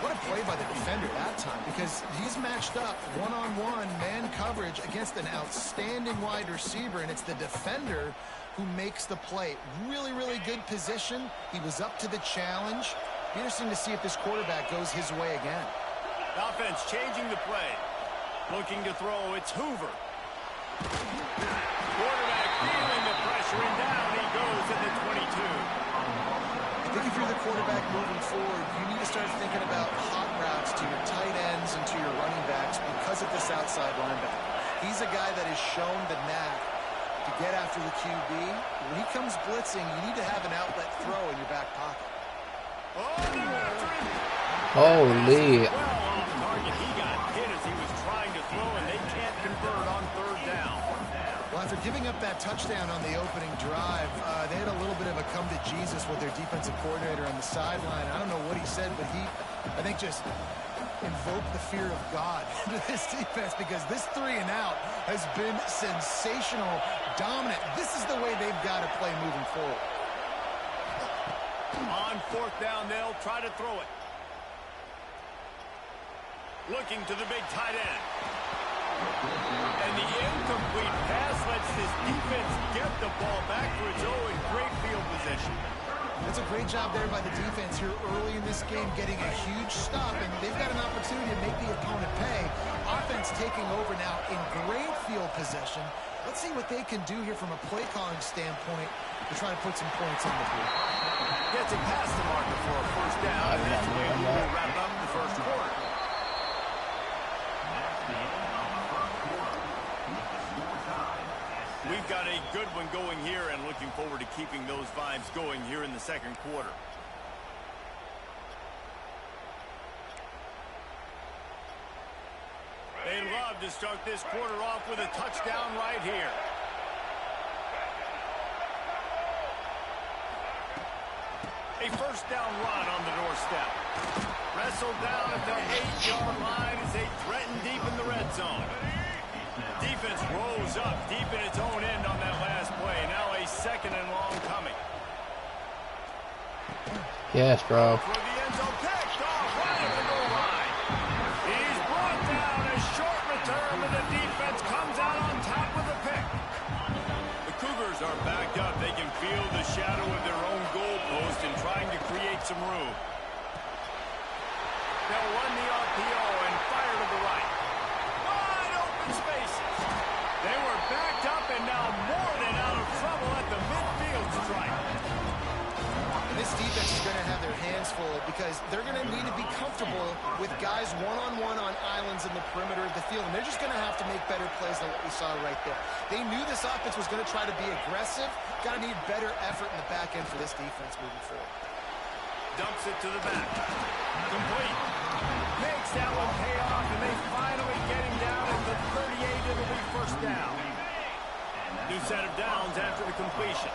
What a play by the defender that time, because he's matched up one-on-one man coverage against an outstanding wide receiver, and it's the defender who makes the play. Really, really good position. He was up to the challenge. Be interesting to see if this quarterback goes his way again. Offense changing the play. Looking to throw, it's Hoover. Quarterback feeling the pressure, and down he goes at the 22. I think if you're the quarterback moving forward, you need to start thinking about hot routes to your tight ends and to your running backs because of this outside linebacker. He's a guy that has shown the knack to get after the QB. When he comes blitzing, you need to have an outlet throw in your back pocket. Holy. Well off target. He got hit as he was trying to throw, and they can't convert on 3rd down. Well, after giving up that touchdown on the opening drive, they had a little bit of a come to Jesus with their defensive coordinator on the sideline. I don't know what he said, but he, I think, just invoked the fear of God into this defense, because this 3 and out has been sensational, dominant. This is the way they've got to play moving forward. On 4th down, they'll try to throw it. Looking to the big tight end. And the incomplete pass lets this defense get the ball back for its own great field position. That's a great job there by the defense here early in this game, getting a huge stop, and they've got an opportunity to make the opponent pay. Offense taking over now in great field possession. Let's see what they can do here from a play calling standpoint to try to put some points on the board. Gets it past the marker for a first down, and that's the way we will wrap up the first quarter. We've got a good one going here and looking forward to keeping those vibes going here in the second quarter. They love to start this quarter off with a touchdown right here. A first down run on the doorstep. Wrestled down at the 8-yard line as they threaten deep in the red zone. Defense rose up deep in its own end on that last play. Now a second and long coming. Yes, bro. For the end zone, picked off right at the goal line. He's brought down, a short return, and the defense comes out on top with a pick. The Cougars are backed up. They can feel the shadow of their own goalpost and trying to create some room. They'll run the RPO and fire to the right. Wide open spaces. They were backed up and now more than out of trouble at the midfield stripe. And this defense is going to have their hands full because they're going to need to be comfortable with guys one-on-one on islands in the perimeter of the field. And they're just going to have to make better plays than what we saw right there. They knew this offense was going to try to be aggressive. Got to need better effort in the back end for this defense moving forward. Dumps it to the back. Complete. Makes that one pay off, and they finally get him down at the 38. It'll be first down. New set of downs after the completion.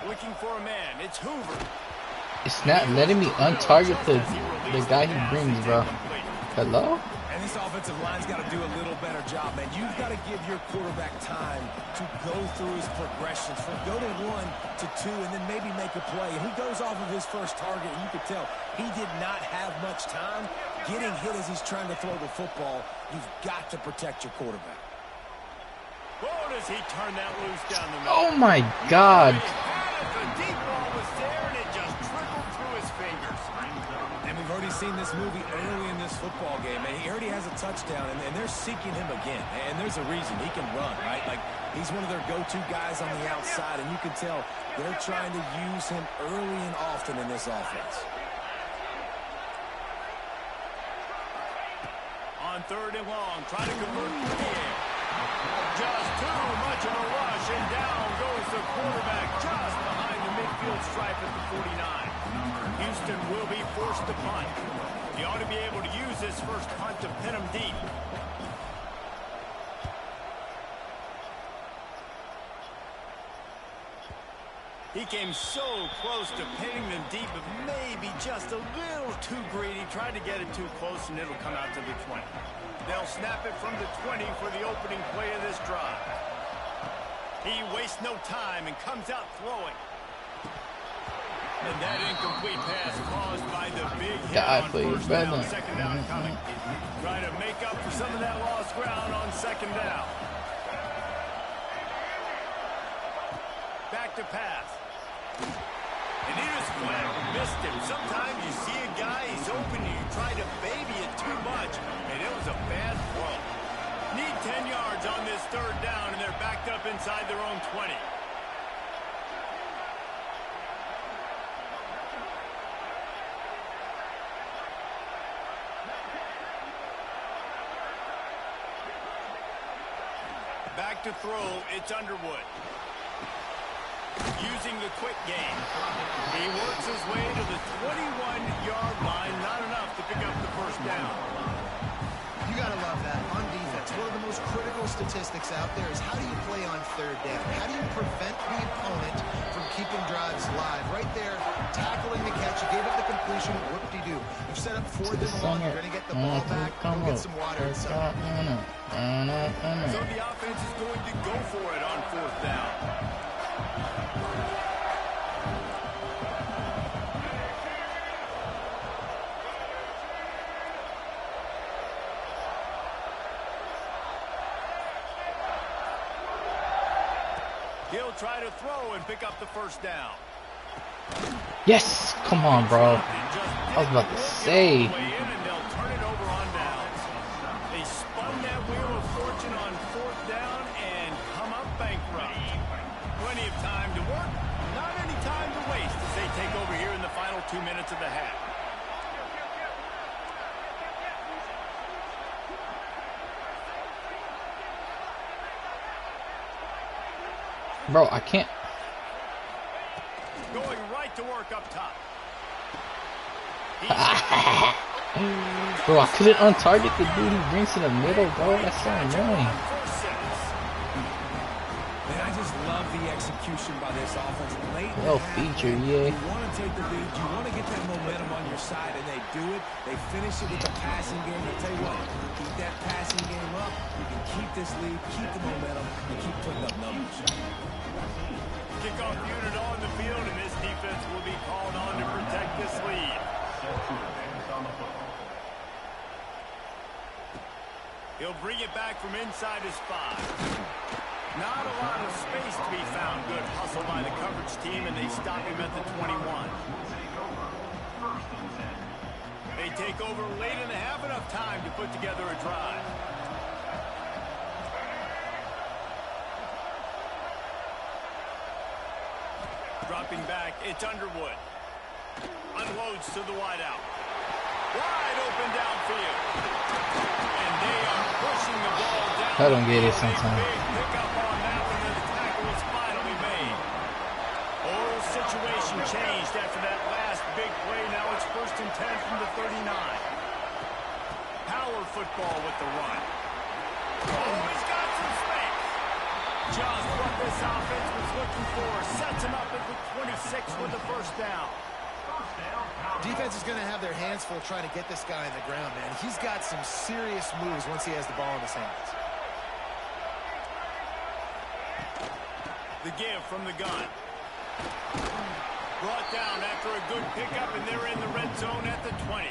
Looking for a man. It's Hoover. It's not letting me untarget the guy he brings, bro. Hello? And this offensive line's got to do a little better job, man. You've got to give your quarterback time to go through his progressions, from go to 1 to 2, and then maybe make a play. And he goes off of his first target, and you could tell he did not have much time getting hit as he's trying to throw the football. You've got to protect your quarterback. Whoa, does he turn that loose down the middle? Oh my God. The deep ball was there, and it just trickled through his fingers. And we've already seen this movie early in this football game, and he already has a touchdown, and they're seeking him again. And there's a reason. He can run, right? Like, he's one of their go-to guys on the outside, and you can tell they're trying to use him early and often in this offense. On third and long, try to convert through the air. Just too much of a rush, and down goes the quarterback just behind the midfield stripe at the 49. Houston will be forced to punt. He ought to be able to use this first punt to pin him deep. He came so close to pinning them deep, but maybe just a little too greedy. Tried to get it too close, and it'll come out to the 20. They'll snap it from the 20 for the opening play of this drive. He wastes no time and comes out throwing. And that incomplete pass caused by the big hit on first down, second down coming. Trying to make up for some of that lost ground on second down. Back to pass. And he just flat missed him. Sometimes you see a guy, he's open, and you try to baby it too much, and it was a bad throw. Need 10 yards on this third down, and they're backed up inside their own 20. Back to throw, it's Underwood. Using the quick game. He works his way to the 21-yard line. Not enough to pick up the first down. You got to love that. On defense, one of the most critical statistics out there is how do you play on third down? How do you prevent the opponent from keeping drives live? Right there, tackling the catch. You gave up the completion. Whoop-de-doo. You've set up fourth and long. You're going to get the ball back. Go get some water inside. So the offense is going to go for it on fourth down. He'll try to throw and pick up the first down. Yes! Come on, bro. I was about to say. They'll turn it over on downs. They spun that wheel of fortune on fourth down and come up bankrupt. Plenty of time to work, not any time to waste as they take over here in the final 2 minutes of the half. Bro, I can't. Going right to work up top. Bro, I couldn't untarget the dude he brings to the middle, bro. That's so annoying. Man, I just love the execution by this offense. Late in Well the half, featured, yeah. You want to take the lead. You want to get that momentum on your side, and they do it. They finish it with the passing game. I'll tell you what, keep that passing game up. You can keep this lead, keep the momentum, and keep putting up numbers. Kickoff unit on the field, and this defense will be called on to protect this lead. He'll bring it back from inside his 5. Not a lot of space to be found. Good hustle by the coverage team, and they stop him at the 21. They take over late in the half, enough time to put together a drive. Dropping back, it's Underwood. Unloads to the wideout. Wide open downfield. And they are pushing the ball down. I don't get it sometimes. Big pickup on that one, and the tackle is finally made. Whole situation changed after that last big play. Now it's 1st and 10 from the 39. Power football with the run. Oh, he's got some space. Just what this offense was looking for. Sets him up at the 26 with the first down. Defense is going to have their hands full trying to get this guy on the ground, man. He's got some serious moves once he has the ball in his hands. The give from the gun. Brought down after a good pickup, and they're in the red zone at the 20.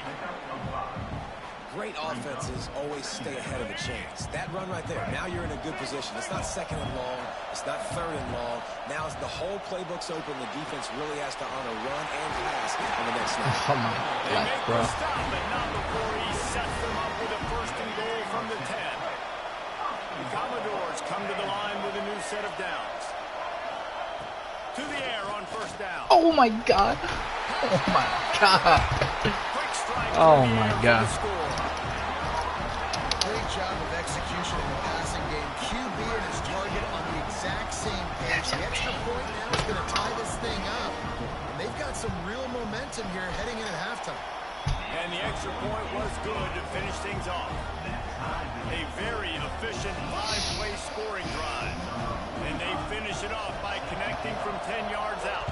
Great offenses always stay ahead of the chains. That run right there, now you're in a good position. It's not 2nd and long. It's not 3rd and long. Now the whole playbook's open. The defense really has to honor run and pass on the next snap. Oh my They God, make bro. the stop, but not before he sets them up with a 1st and goal from the 10. The Commodores come to the line with a new set of downs. To the air on 1st down. Oh my God. Oh my God. Quick strike Oh to the my air for God. the score. Great job of execution in the passing game. QB and his target on the exact same page. The extra point now is going to tie this thing up. And they've got some real momentum here heading into halftime. And the extra point was good to finish things off. A very efficient 5-play scoring drive. And they finish it off by connecting from 10 yards out.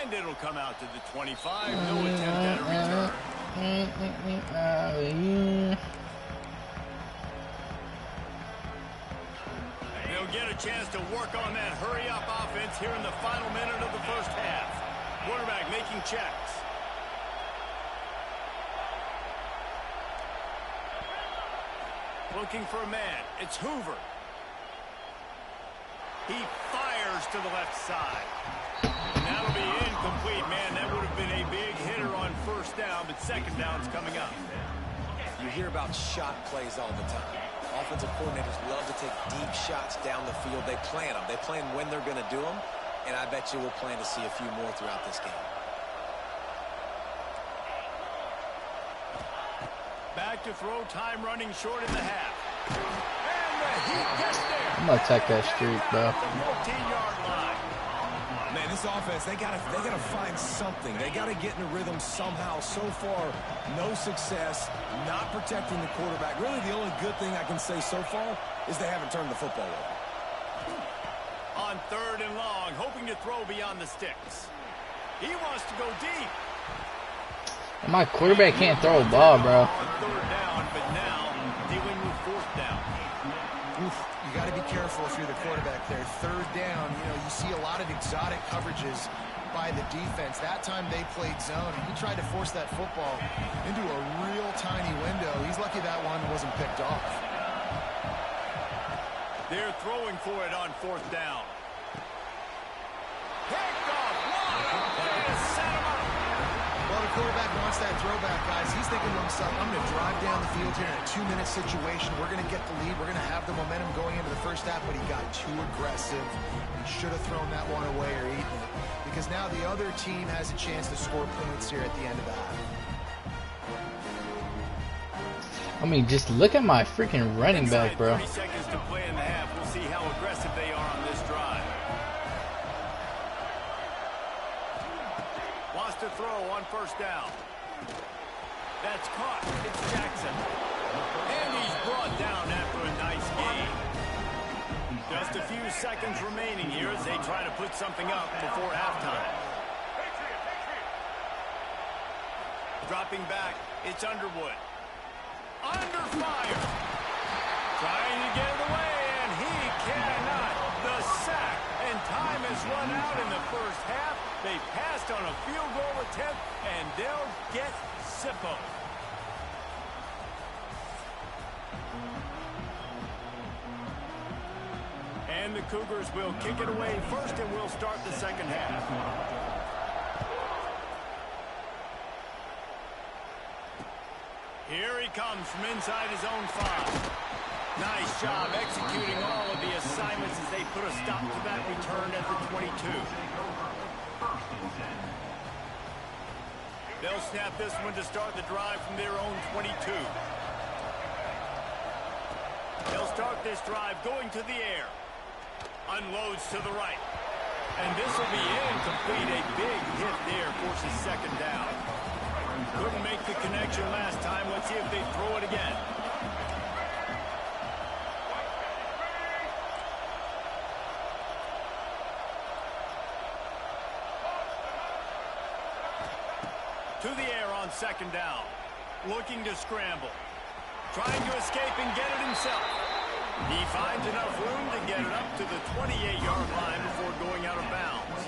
And it'll come out to the 25. No attempt at a return. They'll get a chance to work on that hurry-up offense here in the final minute of the first half. Quarterback making checks. Looking for a man. It's Hoover. He fires to the left side. And that'll be incomplete. Man, that would have been a big hitter on 1st down, but 2nd down's coming up. You hear about shot plays all the time. Offensive coordinators love to take deep shots down the field. They plan them. They plan when they're going to do them, and I bet you we'll plan to see a few more throughout this game. Back to throw, time running short in the half. And the heat gets there. I'm gonna attack that streak, bro. The 14-yard line. Man, this offense, they gotta find something. They gotta get in a rhythm somehow. So far, no success, not protecting the quarterback. Really, the only good thing I can say so far is they haven't turned the football over. On 3rd and long, hoping to throw beyond the sticks. He wants to go deep. And my quarterback can't throw a ball, bro. On 3rd down, but now dealing with 4th down. Oof, you got to be careful if you're the quarterback there. 3rd down, you know, you see a lot of exotic coverages by the defense. That time they played zone, and he tried to force that football into a real tiny window. He's lucky that one wasn't picked off. They're throwing for it on 4th down. Picked off. They set him up. Well, the quarterback wants that throwback, guys. He's thinking to himself, I'm going to drive down the field here in a 2-minute situation. We're going to get the lead. We're going to have the momentum going into the first half, but he got too aggressive. He should have thrown that one away or eaten it, because now the other team has a chance to score points here at the end of the half. I mean, just look at my freaking running back, bro. 30 seconds to play in the half. We'll see how aggressive they are on this drive. Wants to throw on 1st down. That's caught. It's Jackson. And he's brought down after a nice gain. Just a few seconds remaining here as they try to put something up before halftime. Dropping back, it's Underwood. Under fire. Trying to get it away, and he cannot. The sack, and time has run out in the first half. They passed on a field goal attempt, and they'll get Sippo. And the Cougars will kick it away first, and we'll start the second half. Here he comes from inside his own 5. Nice job executing all of the assignments as they put a stop to that return at the 22. They'll snap this one to start the drive from their own 22. They'll start this drive going to the air. Unloads to the right. And this will be incomplete. A big hit there forces 2nd down. Couldn't make the connection last time. Let's see if they throw it again. To the air on 2nd down. Looking to scramble. Trying to escape and get it himself. He finds enough room to get it up to the 28-yard line before going out of bounds.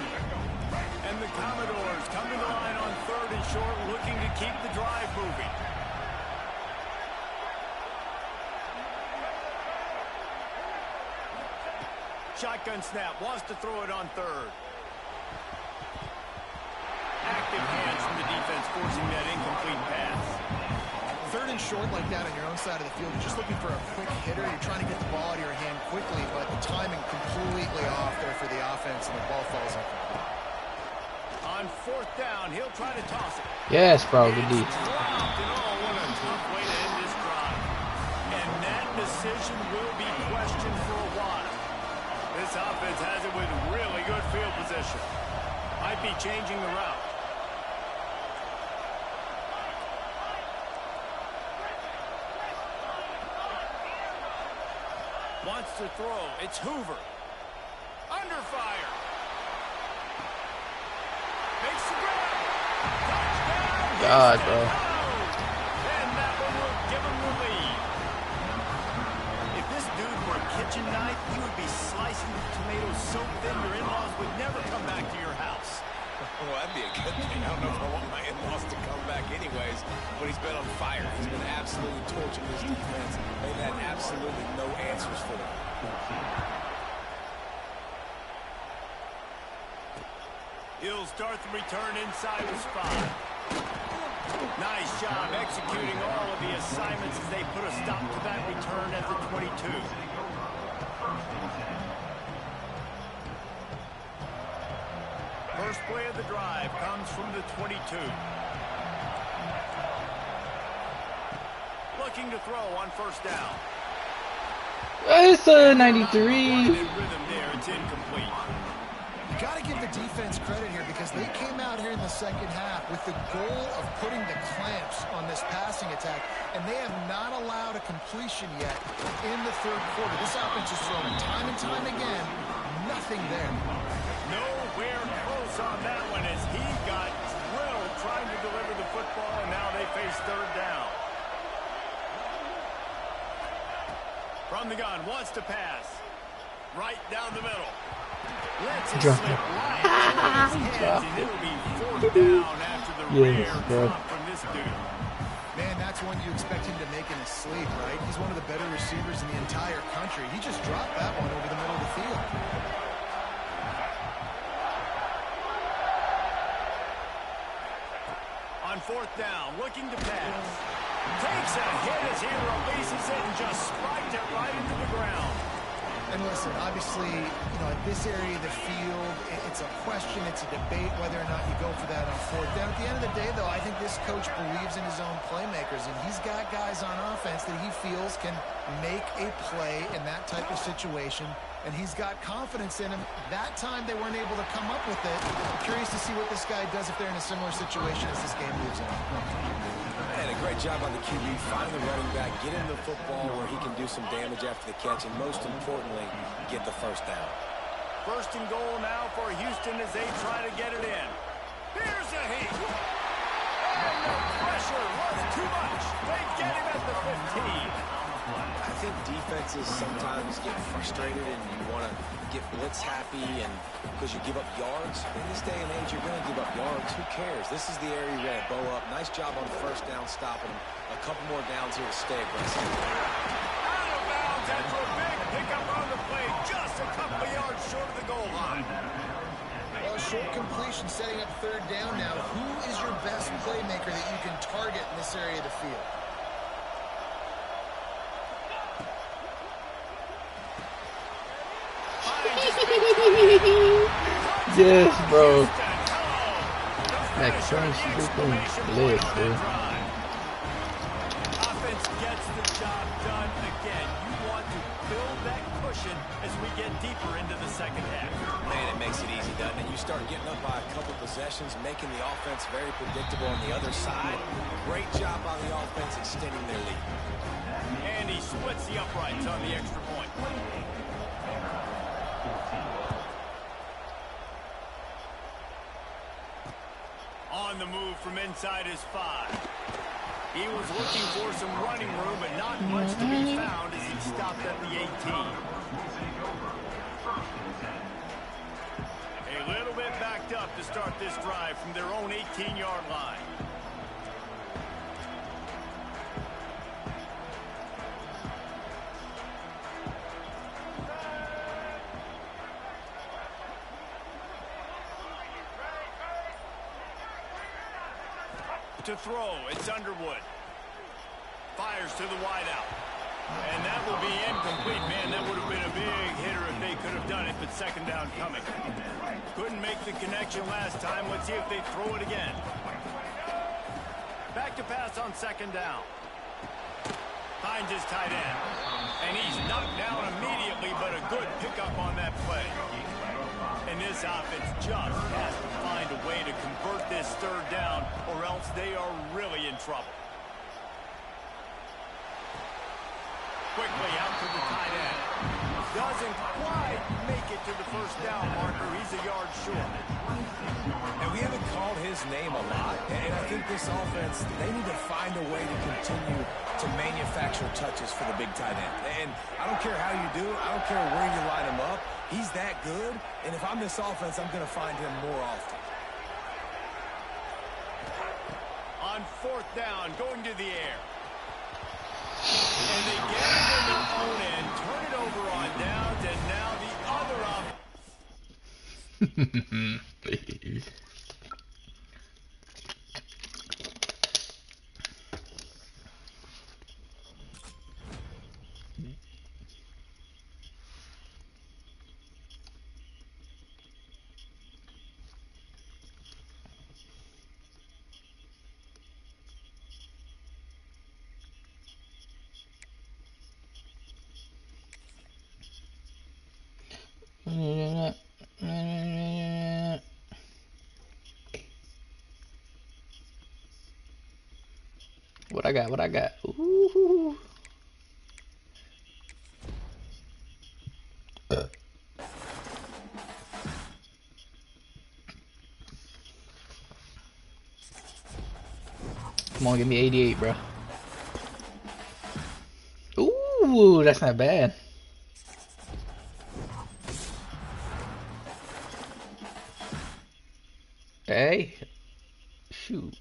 And the Commodores come to the line on 3rd and short, looking to keep the drive moving. Shotgun snap, wants to throw it on 3rd. Active hands from the defense forcing that incomplete pass. 3rd and short like that on your own side of the field, you're just looking for a quick hitter. You're trying to get the ball out of your hand quickly, but the timing completely off there for the offense, and the ball falls incomplete. On 4th down, he'll try to toss it. Yes, bro, good D. What a tough way to end this drive. And that decision will be questioned for a while. This offense has it with really good field position. Might be changing the route. Wants to throw. It's Hoover. Under fire. Makes the grab. Touchdown. God, bro. And that one will give him the lead. If this dude were a kitchen knife, he would be slicing the tomatoes so thin your in-laws would never come back to your house. Well, that'd be a good thing. I don't know if I want my in-laws to come back anyways, but he's been on fire. He's been absolutely torching this defense. They've had absolutely no answers for them. He'll start the return inside the spot. Nice job executing all of the assignments as they put a stop to that return at the 22. First play of the drive comes from the 22. Looking to throw on 1st down. It's a 93. Rhythm there, it's incomplete. got to give the defense credit here because they came out here in the second half with the goal of putting the clamps on this passing attack, and they have not allowed a completion yet in the third quarter. This offense is throwing time and time again. Nothing there. Nowhere close on that one as he got drilled trying to deliver the football, and now they face third down. From the gun, wants to pass. Right down the middle. Lets it slip right out of his hands, and it'll be fourth down after the rare drop from this dude. Man, that's one you expect him to make in his sleep, right? He's one of the better receivers in the entire country. He just dropped that one over the middle of the field. On fourth down, looking to pass. Takes a hit as he releases it and just spiked it right into the ground. And listen, obviously, at this area of the field, it's a question, it's a debate whether or not you go for that on fourth down. At the end of the day, though, I think this coach believes in his own playmakers, and he's got guys on offense that he feels can make a play in that type of situation, and he's got confidence in him. That time, they weren't able to come up with it. I'm curious to see what this guy does if they're in a similar situation as this game moves on. And a great job on the QB, finding the running back, get him the football where he can do some damage after the catch, and most importantly, get the first down. First and goal now for Houston as they try to get it in. Here's a heat. And the pressure was too much. They get him at the 15. I think defenses sometimes get frustrated and you want to get blitz happy and because you give up yards. In this day and age, you're going to give up yards. Who cares? This is the area you want to bow up. Nice job on the first down, stopping them. A couple more downs here to stay aggressive. Out of bounds after a big pickup on the play, just a couple of yards short of the goal line. Well, short completion setting up third down now. Who is your best playmaker that you can target in this area of the field? Yes, bro. Max Jones is looking lit, dude. Offense gets the job done again. You want to build that cushion as we get deeper into the second half. Man, it makes it easy, doesn't it? You start getting up by a couple possessions, making the offense very predictable on the other side. Great job by the offense extending their lead. And he splits the uprights on the extra point. On the move from inside his 5. He was looking for some running room, but not much to be found as he stopped at the 18. A little bit backed up to start this drive from their own 18-yard line. To throw, it's Underwood. Fires to the wideout. And that will be incomplete. Man, that would have been a big hitter if they could have done it, but second down coming. Couldn't make the connection last time. Let's see if they throw it again. Back to pass on second down. Finds his tight end. And he's knocked down immediately, but a good pickup on that play. And this offense just has to find a way to convert this third down, or else they are really in trouble. Quickly out to the tight end. Doesn't quite make it to the first down marker. He's a yard short. And we haven't called his name a lot, and I think this offense, they need to find a way to continue to manufacture touches for the big tight end. And I don't care how you do it. I don't care where you line him up. He's that good, and if I'm this offense, I'm going to find him more often. On fourth down, going to the air. And they get it in their own end, turn it over on downs, and now the other offense. I got? What I got? Ooh. Come on, give me 88, bro. Ooh, that's not bad. Hey, shoot.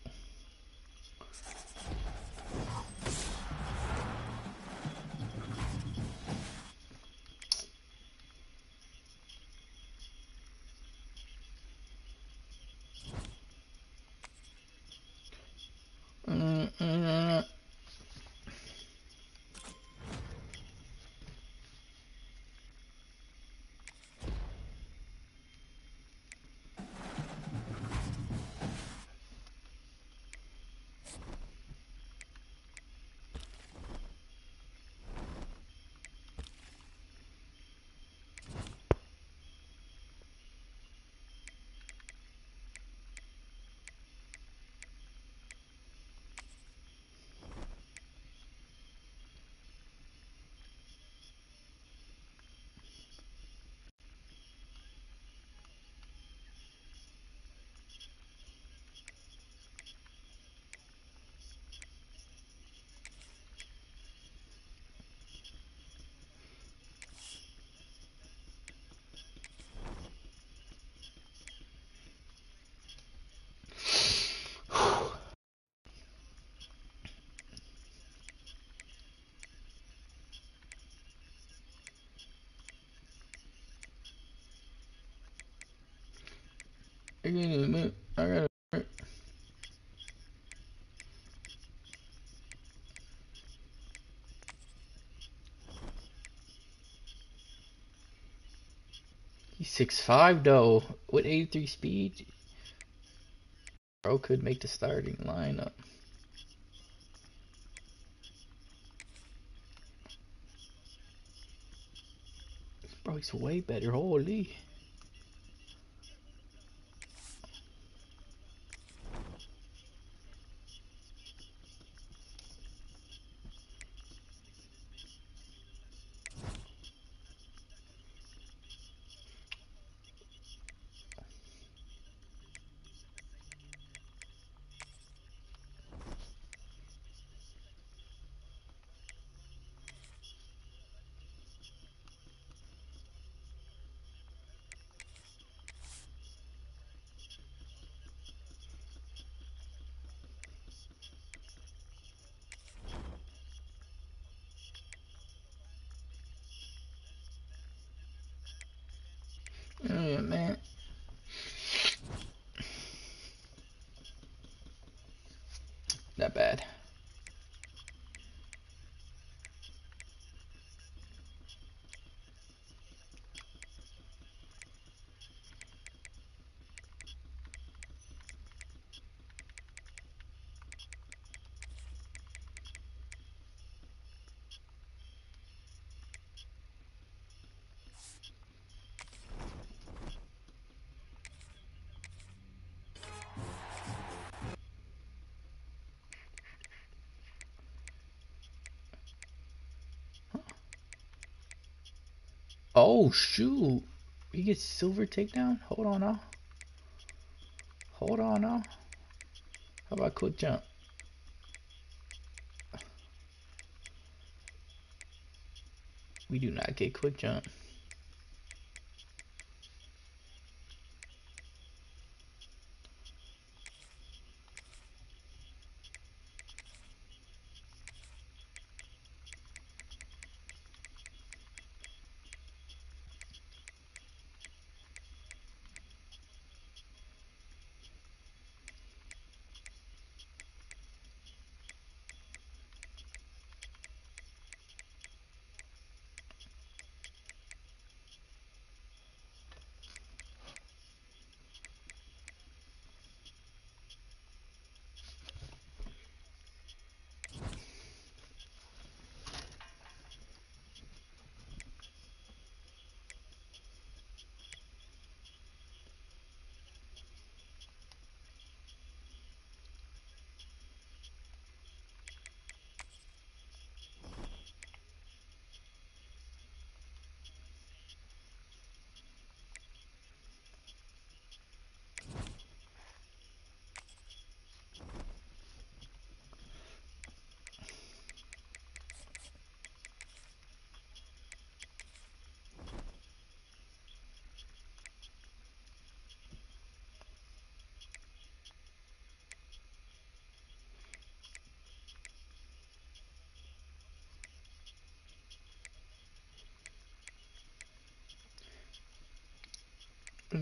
Mm-mm. I gotta. He's 6'5" though, with 83 speed. Bro could make the starting lineup. Bro, he's way better. Holy. Yeah, man. Not bad. Oh, shoot. He gets silver takedown? Hold on now. Hold on now. How about quick jump? We do not get quick jump.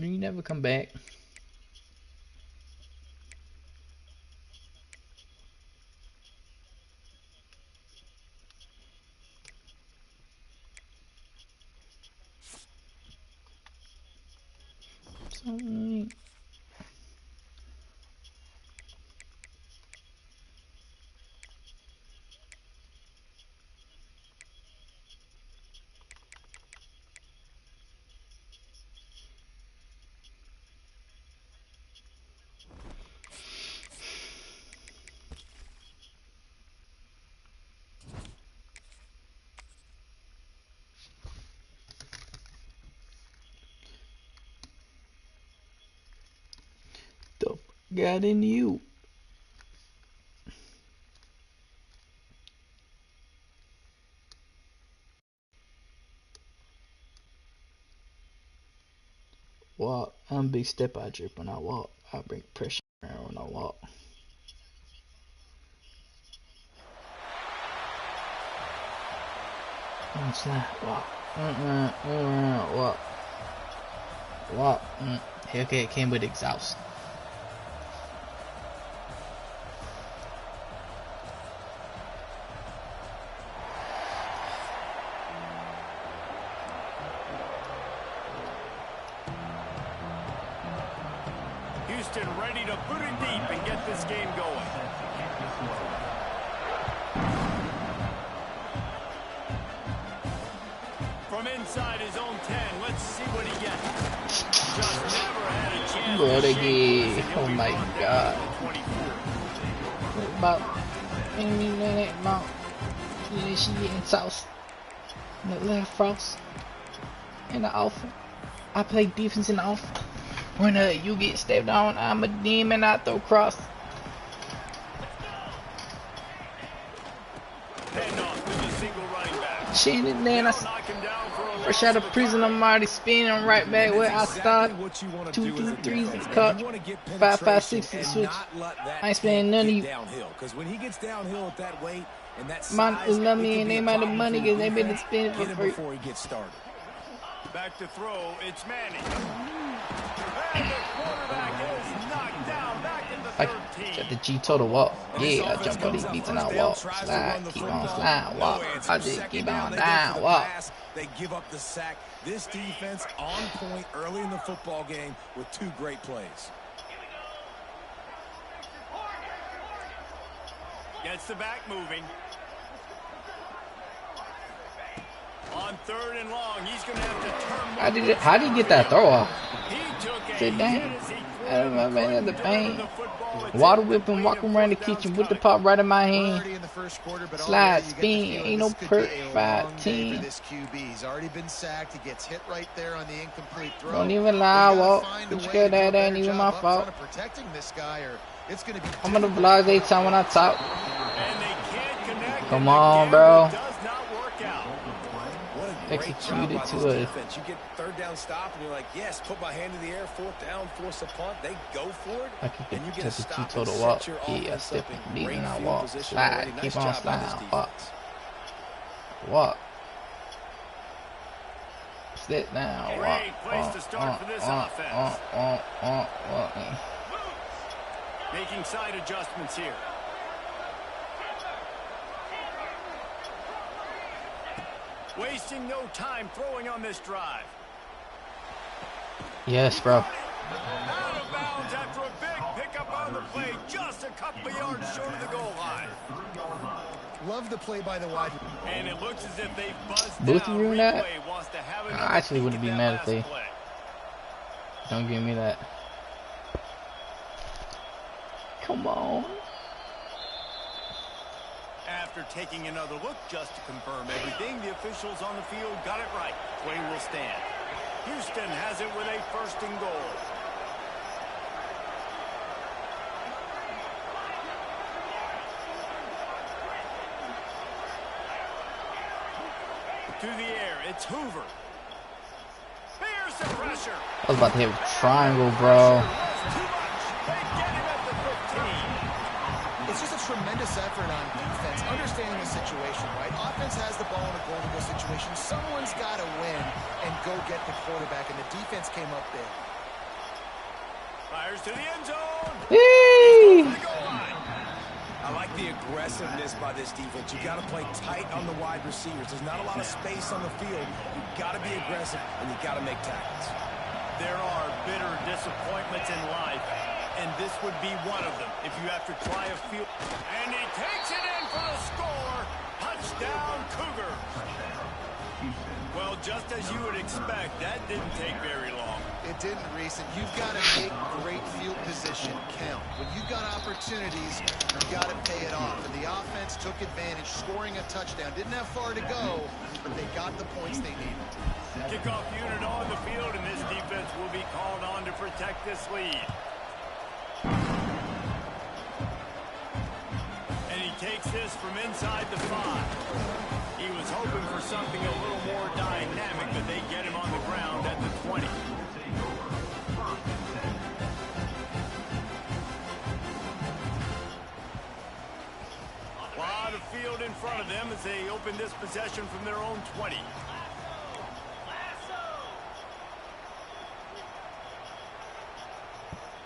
You never come back. So, the fuck got in you? Walk. I'm a big step I drip when I walk. I bring pressure around when I walk. Walk. Walk. Walk. Okay, it came with exhaust. Houston ready to put it deep and get this game going. From inside his own 10, let's see what he gets. Just never had a chance. What a game. Oh my god. About she getting sauce. The left frost. In the alpha. I play defense in the alpha. When you get stepped on, I'm a demon, I throw cross. Cheated, then I fresh out of prison, I'm already spinning right back where I started. 2 3s is cut. 5 5 6 is switch. I ain't spending none of you. Because when he gets downhill at that weight and that size, love me and they might have money because they been spending for free. Before he gets started. Back to throw, it's Manning. And the quarterback is knocked down back in the 13. At the G total walk. Yeah, I jump on these beats and I walk. Slide, keep on slide, walk. I just keep on down, walk. They give up the sack. This defense on point early in the football game with 2 great plays. Gets the back moving. On 3rd and long, he's going to have to turn. How did he get that throw off? He took a Sit down. hit as he I don't know, man, the pain. the football. It's Water whipping, walk around the kitchen with the pop right in my hand. Slide, spin, ain't no perk, 5-10. This QB, he's already been sacked. He gets hit right there on the incomplete throw. Don't even lie, walk. But you got that ain't even my fault. Protecting this guy, or it's going to be. I'm gonna vlog every time when I talk. And they can't connect. Come on, bro. Does not work out. Executed to a. You get 3rd down stop and you're like, yes, put my hand in the air, 4th down, force a punt. They go for it. I can and you get get to a the stop total and walk. set your Yeah, offense step up in lead great and I field walk. position Slide, already. keep Nice on job by this sliding, walk. defense. Sit down, walk. Great place to start for this offense. Making side adjustments here. Wasting no time throwing on this drive. Yes, bro. Out of bounds after a big pickup on the play, just a couple of yards short of the goal line. Love the play by the wide. And it looks as if they buzzed Booth down. ruined that? Replay wants to have I another actually peek wouldn't at be that mad if last they play. don't give me that. Come on. After taking another look just to confirm everything, the officials on the field got it right. Play will stand. Houston has it with a 1st and goal. To the air, it's Hoover. Bears the pressure. I was about to hit a triangle, bro. Too much. They get him at the 15. It's just a tremendous effort on defense, understanding the situation, right? Offense has the ball in a goal-to-go situation. Someone's got to win and go get the quarterback, and the defense came up big. Fires to the end zone. Hey! To the goal line. I like the aggressiveness by this defense. You got to play tight on the wide receivers. There's not a lot of space on the field. You got to be aggressive, and you got to make tackles. There are bitter disappointments in life, and this would be one of them. If you have to try a field, and he takes it in for the score. Touchdown, Cougar. Well, just as you would expect, that didn't take very long. It didn't, Reese, and you've got to make great field position count. When you've got opportunities, you've got to pay it off. And the offense took advantage, scoring a touchdown. Didn't have far to go, but they got the points they needed. Kickoff unit on the field, and this defense will be called on to protect this lead. And he takes this from inside the 5. He was hoping for something a little more dynamic, but they get him on the ground at the 20. A lot of field in front of them as they open this possession from their own 20.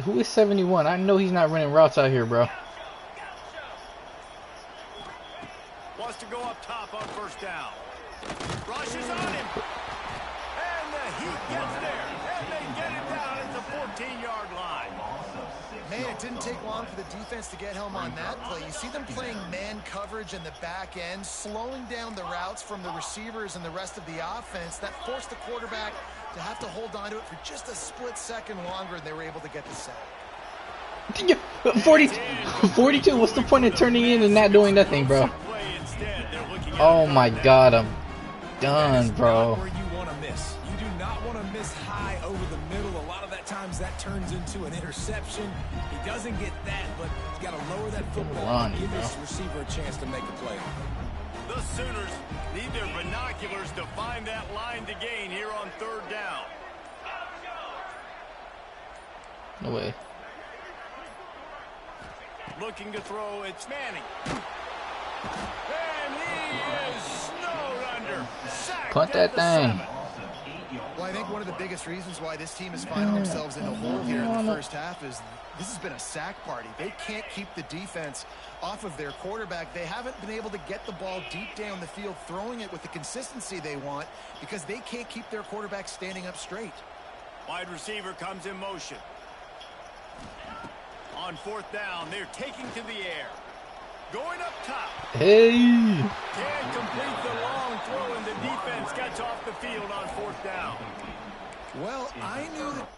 Who is 71? I know he's not running routes out here, bro. Wants to go up top on first down. Rushes on him. And the Heat gets there. And they get it down at the 14-yard line. Man, it didn't take long for the defense to get home on that play. You see them playing man coverage in the back end, slowing down the routes from the receivers and the rest of the offense. That forced the quarterback to have to hold on to it for just a split second longer, and they were able to get the sack. 42. What's the point of turning in and not doing nothing, bro? Oh my God, I'm done, bro. Where you want to miss. You do not want to miss high over the middle. A lot of that times that turns into an interception. He doesn't get that, but he's got to lower that football and give this receiver a chance to make a play. The Sooners need their binoculars to find that line to gain here on third down. No way. Looking to throw, it's Manning. And he is snowed under. Sacked Punt that thing. Well, I think one of the biggest reasons why this team is finding themselves in a hole here in the first half is this has been a sack party. They can't keep the defense off of their quarterback. They haven't been able to get the ball deep down the field, throwing it with the consistency they want because they can't keep their quarterback standing up straight. Wide receiver comes in motion. On fourth down, they're taking to the air. Going up top. Hey! Can't complete the long throw, and the defense gets off the field on fourth down. Well, I knew that.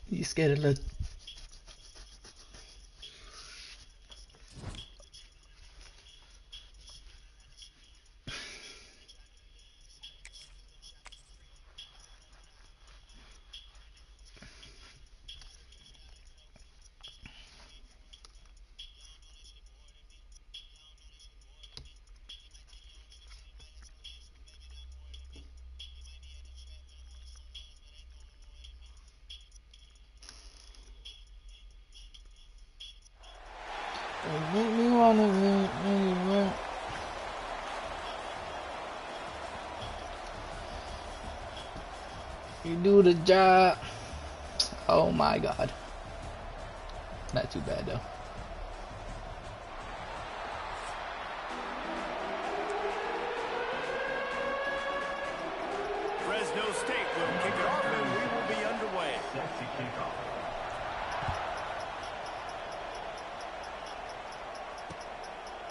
You scared of look. You do the job. Oh my God. Not too bad though. Fresno State will kick it off, and we will be underway.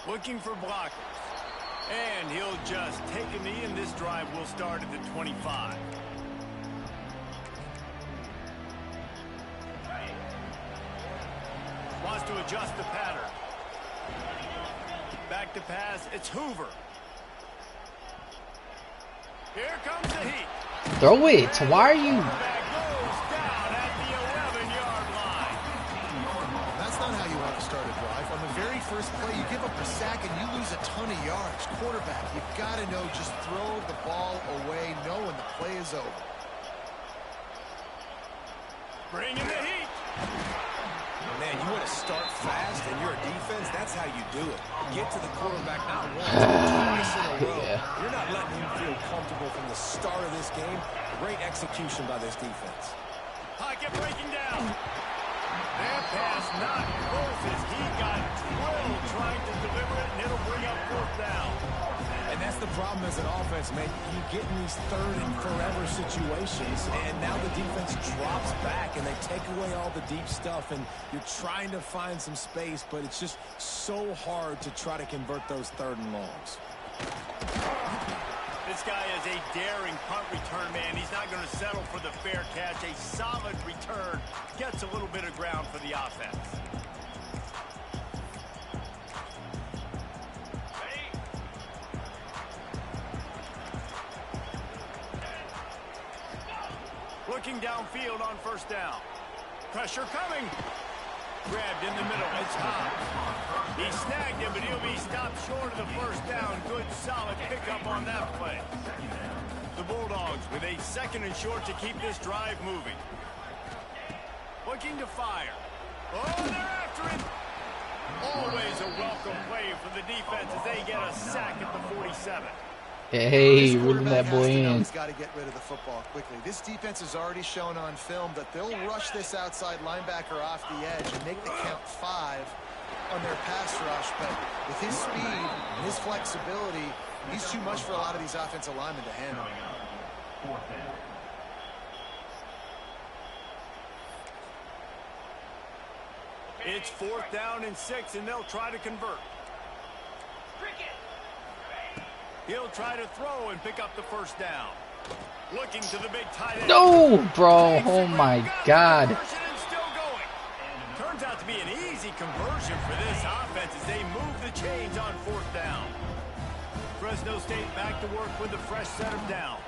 Looking for blockers. And he'll just take a knee, and this drive will start at the 25. Wants to adjust the pattern. Back to pass. It's Hoover. Here comes the Heat. Throw it. Why are you? Quarterback goes down at the 11-yard line. That's not how you want to start a drive. On the very first play, you give up a sack and you lose a ton of yards. Quarterback, you've got to know, just throw the ball away, knowing the play is over. Bring in the heat. Man, you want to start fast, and you're a defense, that's how you do it. Get to the quarterback not once, but twice in a row. Yeah. You're not letting him feel comfortable from the start of this game. Great execution by this defense. Pocket breaking down. That pass not close as he got drilled trying to deliver it, and it'll bring up fourth down. And that's the problem as an offense, man. You get in these third and forever situations, and now the defense drops back, and they take away all the deep stuff, and you're trying to find some space, but it's just so hard to try to convert those third and longs. This guy is a daring punt return man. He's not going to settle for the fair catch. A solid return gets a little bit of ground for the offense. Looking downfield on first down. Pressure coming. Grabbed in the middle. It's Hobbs. He snagged him, but he'll be stopped short of the first down. Good, solid pickup on that play. The Bulldogs with a second and short to keep this drive moving. Looking to fire. Oh, they're after it. Always a welcome play for the defense as they get a sack at the 47. Hey, reeling that boy in. He's got to get rid of the football quickly. This defense has already shown on film that they'll rush this outside linebacker off the edge and make the count 5 on their pass rush. But with his speed and his flexibility, he's too much for a lot of these offensive linemen to handle. It's 4th down and 6, and they'll try to convert. He'll try to throw and pick up the first down. Looking to the big tight end. No, bro. Oh, my God. Turns out to be an easy conversion for this offense as they move the chains on 4th down. Fresno State back to work with a fresh set of downs.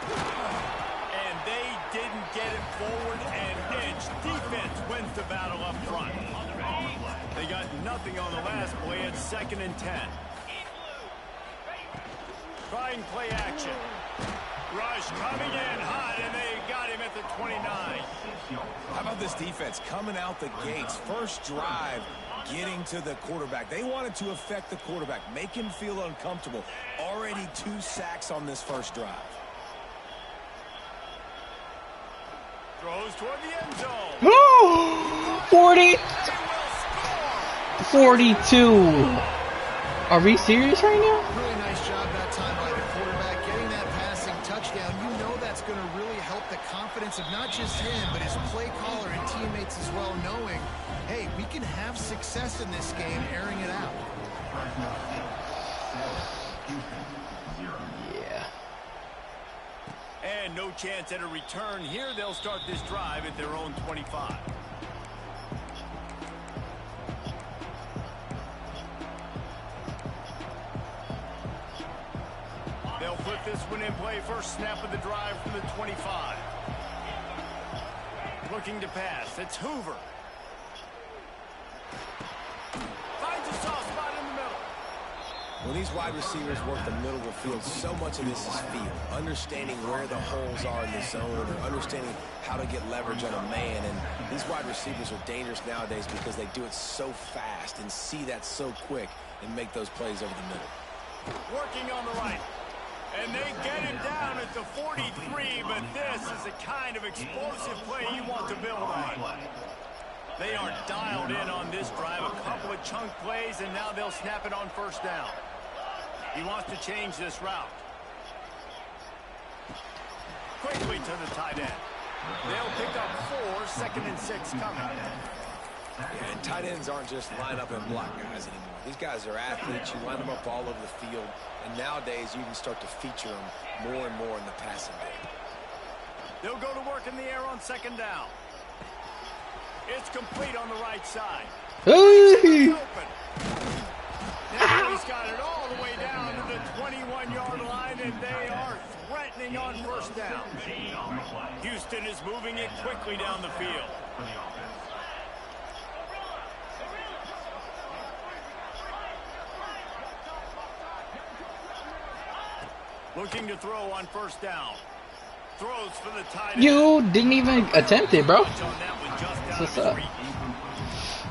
And they didn't get it forward, and edge defense wins the battle up front. They got nothing on the last play at 2nd and 10. Trying play action. Rush coming in hot, and they got him at the 29. How about this defense coming out the gates? First drive, getting to the quarterback. They wanted to affect the quarterback, make him feel uncomfortable. Already 2 sacks on this first drive. Throws toward the end zone. 40. 42. Are we serious right now? Really nice job that time by the quarterback, getting that passing touchdown. You know that's going to really help the confidence of not just him, but his play caller and teammates as well, knowing, hey, we can have success in this game, airing it out. Yeah. And no chance at a return here. They'll start this drive at their own 25. They'll put this one in play. First snap of the drive from the 25. Looking to pass. It's Hoover. Finds a soft spot in the middle. When these wide receivers work the middle of the field, so much of this is feel. Understanding where the holes are in the zone, or understanding how to get leverage on a man. And these wide receivers are dangerous nowadays because they do it so fast and see that so quick and make those plays over the middle. Working on the right. And they get him down at the 43, but this is the kind of explosive play you want to build on. They are dialed in on this drive. A couple of chunk plays, and now they'll snap it on first down. He wants to change this route. Quickly to the tight end. They'll pick up 4, 2nd and 6 coming. Yeah, and tight ends aren't just line up and block guys anymore. These guys are athletes. You line them up all over the field. And nowadays, you can start to feature them more and more in the passing game. They'll go to work in the air on 2nd down. It's complete on the right side. Hey. Open. Now he's got it all the way down to the 21-yard line, and they are threatening on first down. Houston is moving it quickly down the field. Looking to throw on first down. Throws for the tight end. You didn't even attempt it, bro. What's up?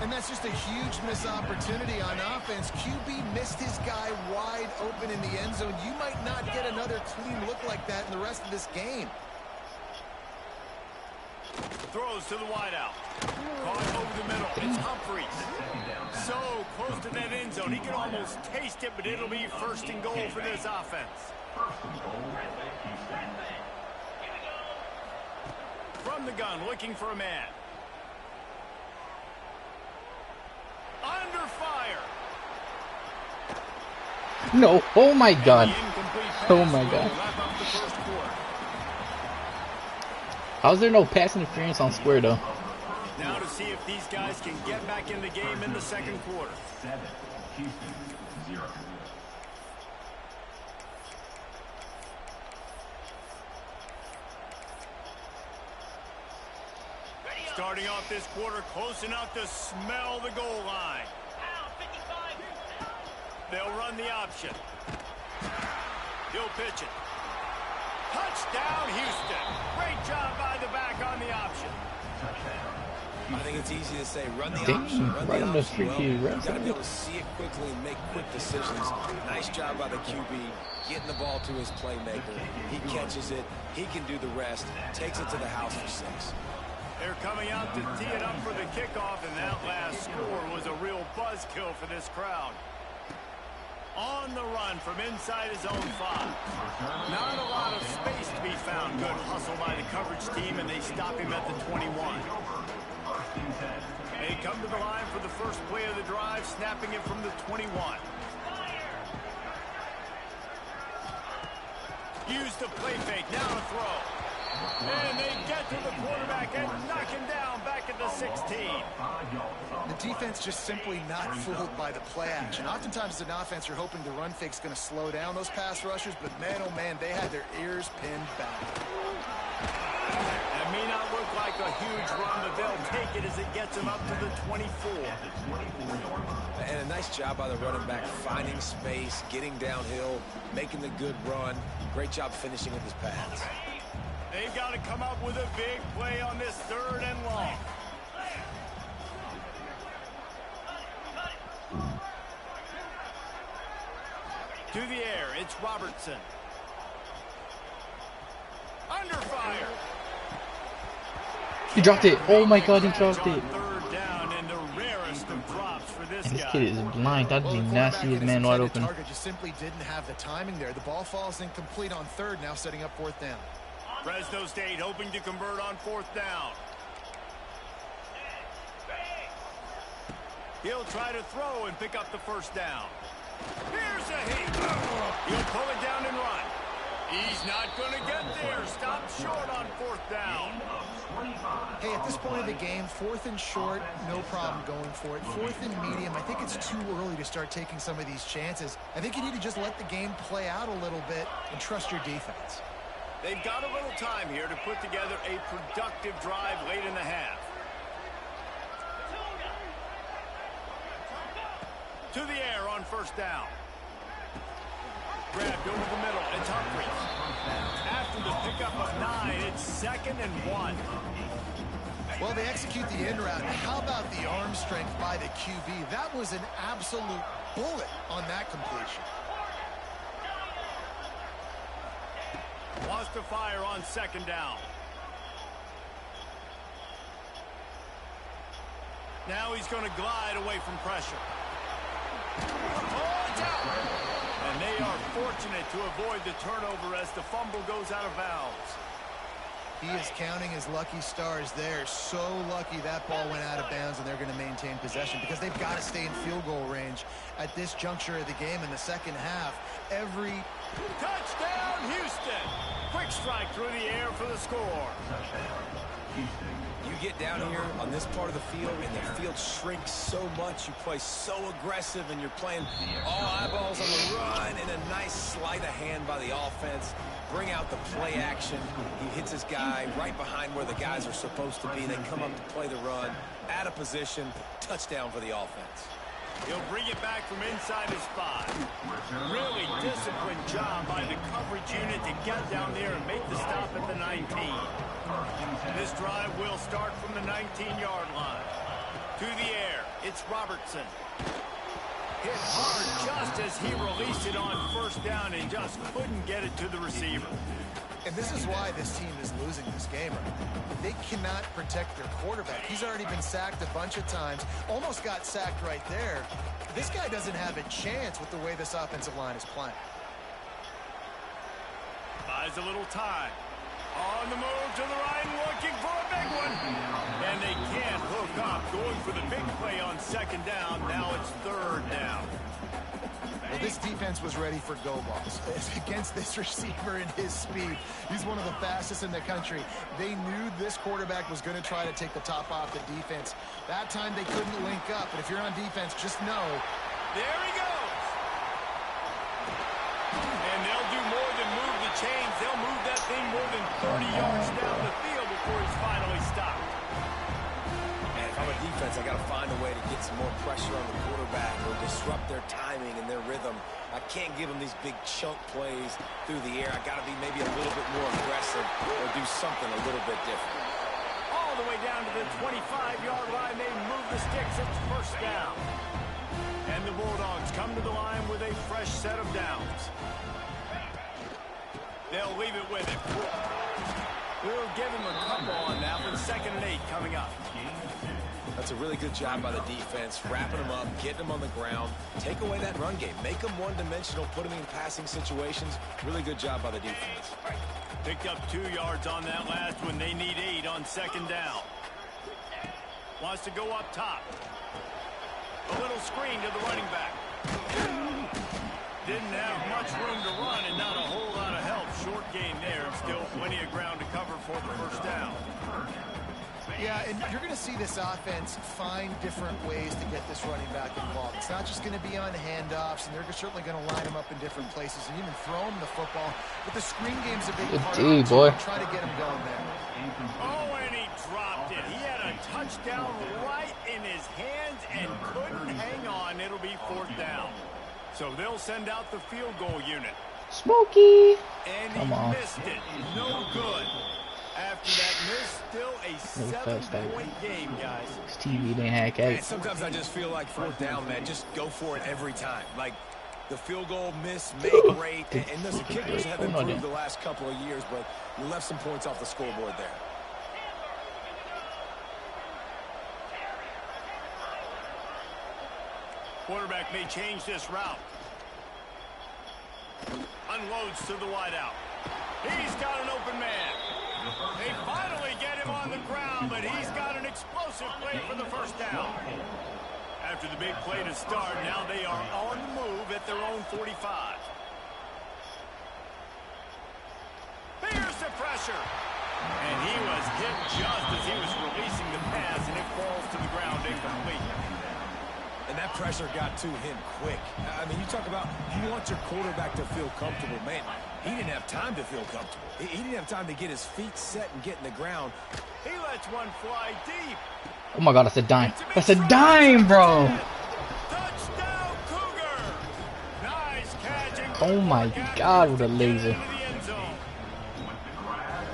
And that's just a huge missed opportunity on offense. QB missed his guy wide open in the end zone. You might not get another clean look like that in the rest of this game. Throws to the wideout. Caught over the middle. It's Humphries. So close to that end zone. He can almost taste it, but it'll be first and goal for this offense. From the gun, looking for a man. Under fire. No. Oh my God. Oh my God. How's there no pass interference on square though? Now to see if these guys can get back in the game in the second quarter. 7, Houston, 0. Starting off this quarter close enough to smell the goal line. They'll run the option. He'll pitch it. Touchdown, Houston. Great job by the back on the option. I think it's easy to say, run the Dang, option, run right the on the option. Well, freaky you red got to be side. able to see it quickly and make quick decisions. Nice job by the QB, getting the ball to his playmaker. He catches it. He can do the rest. Takes it to the house for 6. They're coming out to tee it up for the kickoff, and that last score was a real buzzkill for this crowd. On the run from inside his own 5. Not a lot of space to be found. Good hustle by the coverage team, and they stop him at the 21. They come to the line for the first play of the drive, snapping it from the 21. Use the play fake, now to throw. And they get to the quarterback and knock him down back at the 16. The defense just simply not fooled by the play action. Oftentimes as an offense, you're hoping the run fake's going to slow down those pass rushers, but man, oh man, they had their ears pinned back. It may not look like a huge run, but they'll take it as it gets them up to the 24. And a nice job by the running back, finding space, getting downhill, making the good run. Great job finishing with his pads. They've got to come up with a big play on this 3rd and long. To the air, it's Robertson. Under fire. He dropped it. Oh my God, he dropped it. 3rd down and the rarest of drops for this And this guy. kid is blind. That did not see his man wide open. Target just simply didn't have the timing there. The ball falls incomplete on 3rd, now setting up 4th down. Fresno State hoping to convert on 4th down. He'll try to throw and pick up the first down. Here's a hit. He'll pull it down and run. He's not going to get there. Stop short on 4th down. Hey, at this point of the game, 4th and short, no problem going for it. 4th and medium, I think it's too early to start taking some of these chances. I think you need to just let the game play out a little bit and trust your defense. They've got a little time here to put together a productive drive late in the half. To the air on first down. Grabbed over the middle. It's Humphries. After the pickup of 9, it's 2nd and 1. Well, they execute the in route. How about the arm strength by the QB? That was an absolute bullet on that completion. Wants to fire on 2nd down. Now he's going to glide away from pressure. Oh, it's out. And they are fortunate to avoid the turnover as the fumble goes out of bounds. He is counting his lucky stars there. So lucky that ball went out of bounds, and they're going to maintain possession because they've got to stay in field goal range at this juncture of the game in the second half. Every touchdown, Houston! Quick strike through the air for the score. You get down here on this part of the field, and the field shrinks so much. You play so aggressive, and you're playing all eyeballs on the run, and a nice sleight of hand by the offense. Bring out the play action. He hits his guy right behind where the guys are supposed to be. They come up to play the run, out of position, touchdown for the offense. He'll bring it back from inside his 5. Really disciplined job by the coverage unit to get down there and make the stop at the 19. This drive will start from the 19-yard line. To the air, it's Robertson. Hit hard just as he released it on first down and just couldn't get it to the receiver. And this is why this team is losing this game. They cannot protect their quarterback. He's already been sacked a bunch of times, almost got sacked right there. This guy doesn't have a chance with the way this offensive line is playing. Buys a little time. On the move to the right, looking for a big one. And they can't hook up. Going for the big play on second down. Now it's third down. Well, this defense was ready for go balls. Against this receiver and his speed, he's one of the fastest in the country. They knew this quarterback was going to try to take the top off the defense. That time they couldn't link up, but if you're on defense, just know. There he goes. And they'll do more than move the chains. They'll move that thing more than 30 yards down the field before he's finally stopped. And if I'm a defense, I got to find a way to get some more pressure on the quarterback or disrupt their timing and their rhythm. I can't give them these big chunk plays through the air. I got to be maybe a little bit more aggressive or do something a little bit different. All the way down to the 25-yard line, they move the sticks. It's first down. And the Bulldogs come to the line with a fresh set of downs. They'll leave it with him. We'll give him a couple on that one. 2nd and 8 coming up. That's a really good job by the defense, wrapping them up, getting them on the ground. Take away that run game. Make them one-dimensional, put them in passing situations. Really good job by the defense. Picked up 2 yards on that last one. They need 8 on second down. Wants to go up top. A little screen to the running back. Didn't have much room to run and not a whole lot of help. Short gain there. Still plenty of ground to cover for the first down. Yeah, and you're going to see this offense find different ways to get this running back involved. It's not just going to be on handoffs, and they're certainly going to line him up in different places and even throw him the football. But the screen game's a big part of it, boy. Try to get him going there. Oh, and he dropped it. He had a touchdown right in his hands and couldn't hang on. It'll be 4th down. So they'll send out the field goal unit. Smokey! And he missed it. No good. After that miss, still a 7-point game, guys. It's TV, they hack out. Sometimes I just feel like 4th down, man. Just go for it every time. Like the field goal miss, make great. And listen, kickers have improved the last couple of years, but you left some points off the scoreboard there. Quarterback may change this route. Unloads to the wideout. He's got an open man. They finally get him on the ground, but he's got an explosive play for the first down. After the big play to start, now they are on the move at their own 45. Here's the pressure. And he was hit just as he was releasing the pass, and it falls to the ground incomplete. And that pressure got to him quick. I mean, you talk about you want your quarterback to feel comfortable. Man, he didn't have time to feel comfortable. He didn't have time to get his feet set and get in the ground. He lets one fly deep. Oh my God, that's a dime. That's a dime, bro. Touchdown, Cougar. Nice catch. Oh my God, what a laser.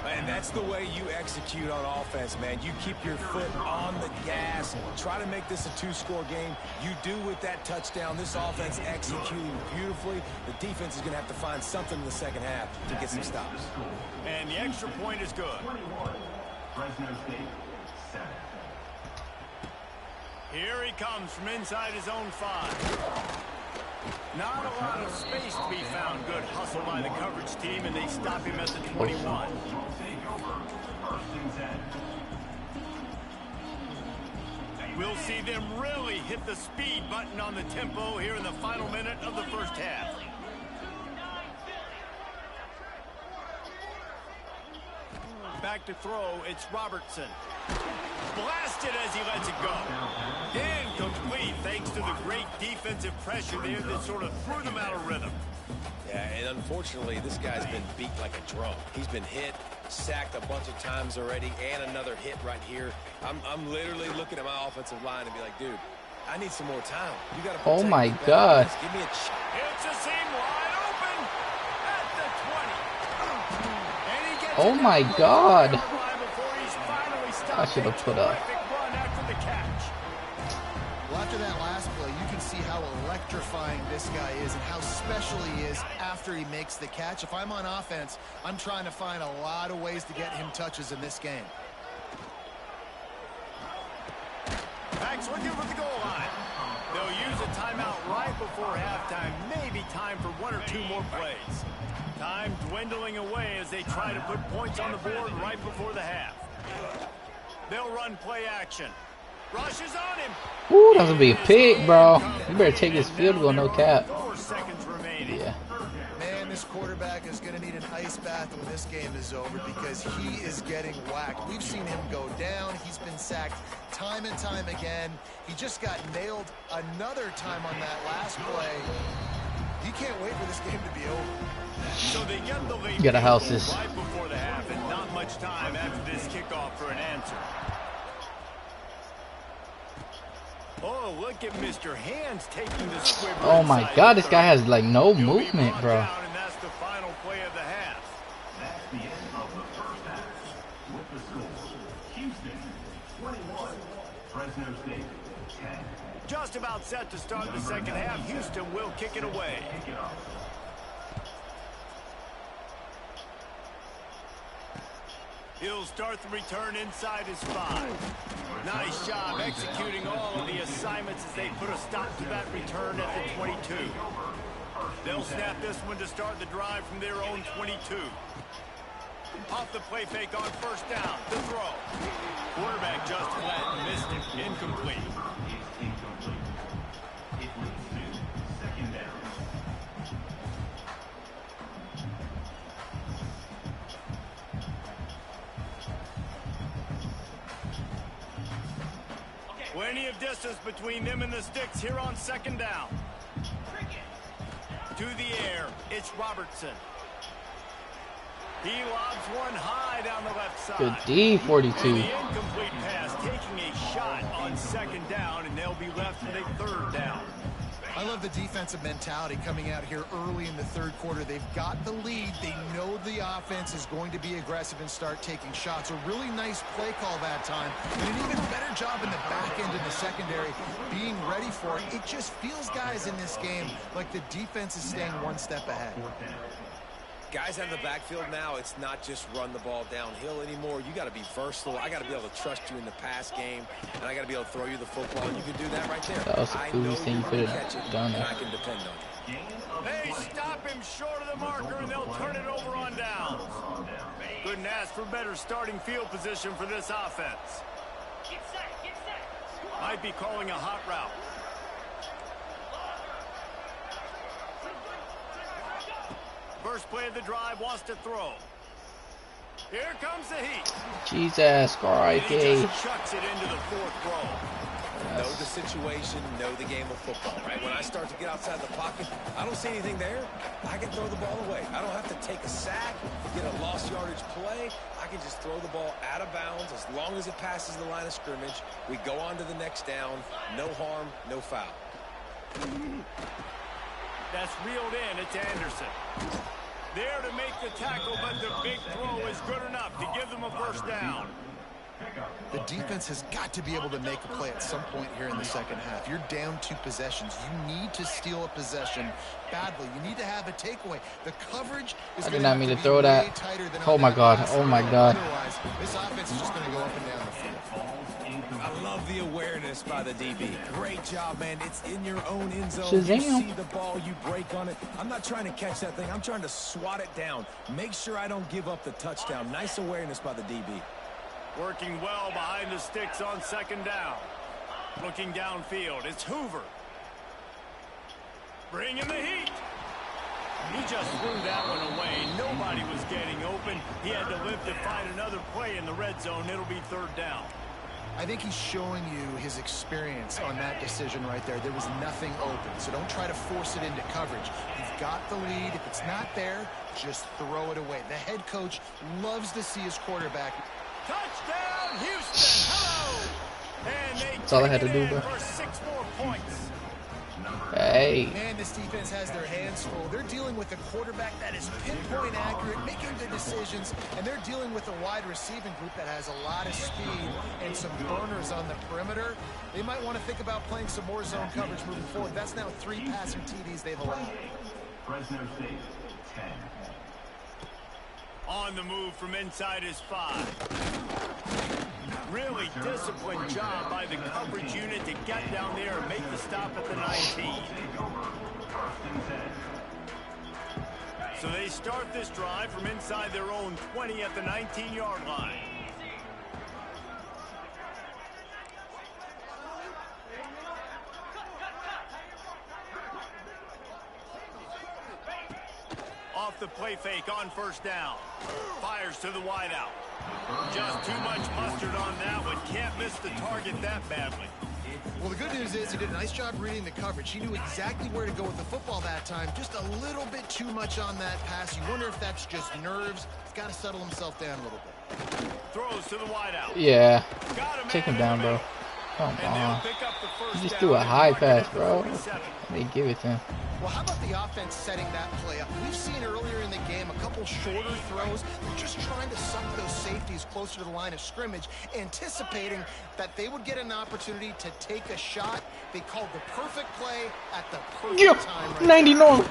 And that's the way you execute on offense, man. You keep your foot on the gas. Try to make this a 2-score game. You do with that touchdown. This offense executing beautifully. The defense is going to have to find something in the second half to get some stops. And the extra point is good. Fresno State, 7. Here he comes from inside his own 5. Not a lot of space to be found. Good hustle by the coverage team, and they stop him at the 21. We'll see them really hit the speed button on the tempo here in the final minute of the first half. Back to throw, it's Robertson. Blasted as he lets it go. Incomplete thanks to the great defensive pressure there that sort of threw them out of rhythm. Yeah, and unfortunately, this guy's been beat like a drum. He's been hit, sacked a bunch of times already, and another hit right here. I'm literally looking at my offensive line and be like, dude, I need some more time. You got to. Oh my God. Give me a It's a seam wide open at the 20. And he gets Oh it my down the God. line before he's finally stopped I should have a put up. terrific run after the catch. Well, after that last play, you can see how electrifying this guy is and how special he is after he makes the catch. If I'm on offense, I'm trying to find a lot of ways to get him touches in this game. Max looking for the goal line. They'll use a timeout right before halftime. Maybe time for one or two more plays. Time dwindling away as they try to put points on the board right before the half. They'll run play action. Rushes on him. Ooh, that was a big pick, bro. You better take this field goal, no cap. 4 seconds remaining. Yeah. Man, this quarterback is going to need an ice bath when this game is over because he is getting whacked. We've seen him go down. He's been sacked time and time again. He just got nailed another time on that last play. He can't wait for this game to be over. So they get the lead. You gotta house this. Right before the half, and not much time after this kickoff for an answer. Oh, look at Mr. Hands taking the swivel. Oh my inside God, the this guy third. has like no He'll be movement, brought bro. down, and that's the final play of the half. That's the end of the first half. With the score, Houston 21, Fresno State 10. Just about set to start the second half. Houston will kick it away. Kick it off. He'll start the return inside his 5. Nice job executing all of the assignments as they put a stop to that return at the 22. They'll snap this one to start the drive from their own 22. Off the play fake on first down. The throw. Quarterback just led and missed it. Incomplete. Is incomplete. It leads to second down. Plenty of distance between them and the sticks here on second down. To the air, it's Robertson. He lobs one high down the left side. Good D, 42. And the incomplete pass, taking a shot on second down, and they'll be left with a third down. I love the defensive mentality coming out here early in the third quarter. They've got the lead. They know the offense is going to be aggressive and start taking shots. A really nice play call that time. And an even better job in the back end in the secondary being ready for it. It just feels, guys, in this game like the defense is staying one step ahead. Guys out of the backfield now, it's not just run the ball downhill anymore. You got to be versatile. I got to be able to trust you in the pass game, and I got to be able to throw you the football, and you can do that right there. That was the coolest thing you could have done. And I can depend on you. They stop him short of the marker, and they'll turn it over on downs. Couldn't ask for better starting field position for this offense. Might be calling a hot route. First play of the drive, wants to throw. Here comes the heat. Jesus, And he crikey. just chucks it into the fourth row. Know the situation, know the game of football, right? When I start to get outside the pocket, I don't see anything there. I can throw the ball away. I don't have to take a sack, get a lost yardage play. I can just throw the ball out of bounds as long as it passes the line of scrimmage. We go on to the next down. No harm, no foul. That's reeled in. It's Anderson. There to make the tackle, but the big throw is good enough to give them a first down. The defense has got to be able to make a play at some point here in the second half. You're down 2 possessions. You need to steal a possession badly. You need to have a takeaway. The coverage is I going did not to mean have to to throw be that. way tighter than Oh on my that God. last Oh my play. God. Otherwise, this offense is just going to go up and down the field. I love the awareness by the DB. Great job, man. It's in your own end zone. Shazam. You see the ball, you break on it. I'm not trying to catch that thing. I'm trying to swat it down. Make sure I don't give up the touchdown. Nice awareness by the DB. Working well behind the sticks on second down. Looking downfield, it's Hoover. Bringing the heat. He just threw that one away. Nobody was getting open. He had to live to find another play in the red zone. It'll be third down. I think he's showing you his experience on that decision right there. There was nothing open, so don't try to force it into coverage. You've got the lead. If it's not there, just throw it away. The head coach loves to see his quarterback. Touchdown, Houston! Hello! And they That's all I had to take do, it in bro. for 6 more points. Hey. Man, this defense has their hands full. They're dealing with a quarterback that is pinpoint accurate, making good decisions, and they're dealing with a wide receiving group that has a lot of speed and some burners on the perimeter. They might want to think about playing some more zone coverage moving forward. That's now 3 passing TDs they've allowed. Fresno State, 10. On the move from inside his 5. Really disciplined job by the coverage unit to get down there and make the stop at the 19. So they start this drive from inside their own 20 at the 19-yard line. Off the play fake on first down. Fires to the wideout. Just too much mustard on that one. Can't miss the target that badly. Well, the good news is he did a nice job reading the coverage. He knew exactly where to go with the football that time. Just a little bit too much on that pass. You wonder if that's just nerves. He's got to settle himself down a little bit. Throws to the wideout. Yeah. Take him down, bro. Come on. You just threw a high pass, bro. They give it to him. Well, how about the offense setting that play up? We've seen earlier in the game a couple shorter throws. They're just trying to suck those safeties closer to the line of scrimmage, anticipating that they would get an opportunity to take a shot. They called the perfect play at the perfect time. Right 90 normal.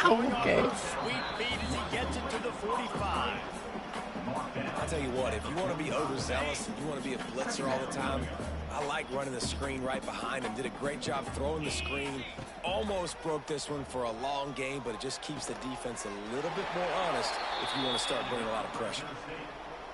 Okay. Sweet beat as he gets it to the 45. I'll tell you what, if you want to be overzealous, if you want to be a blitzer all the time, I like running the screen right behind him. Did a great job throwing the screen. Almost broke this one for a long game, but it just keeps the defense a little bit more honest if you want to start bringing a lot of pressure.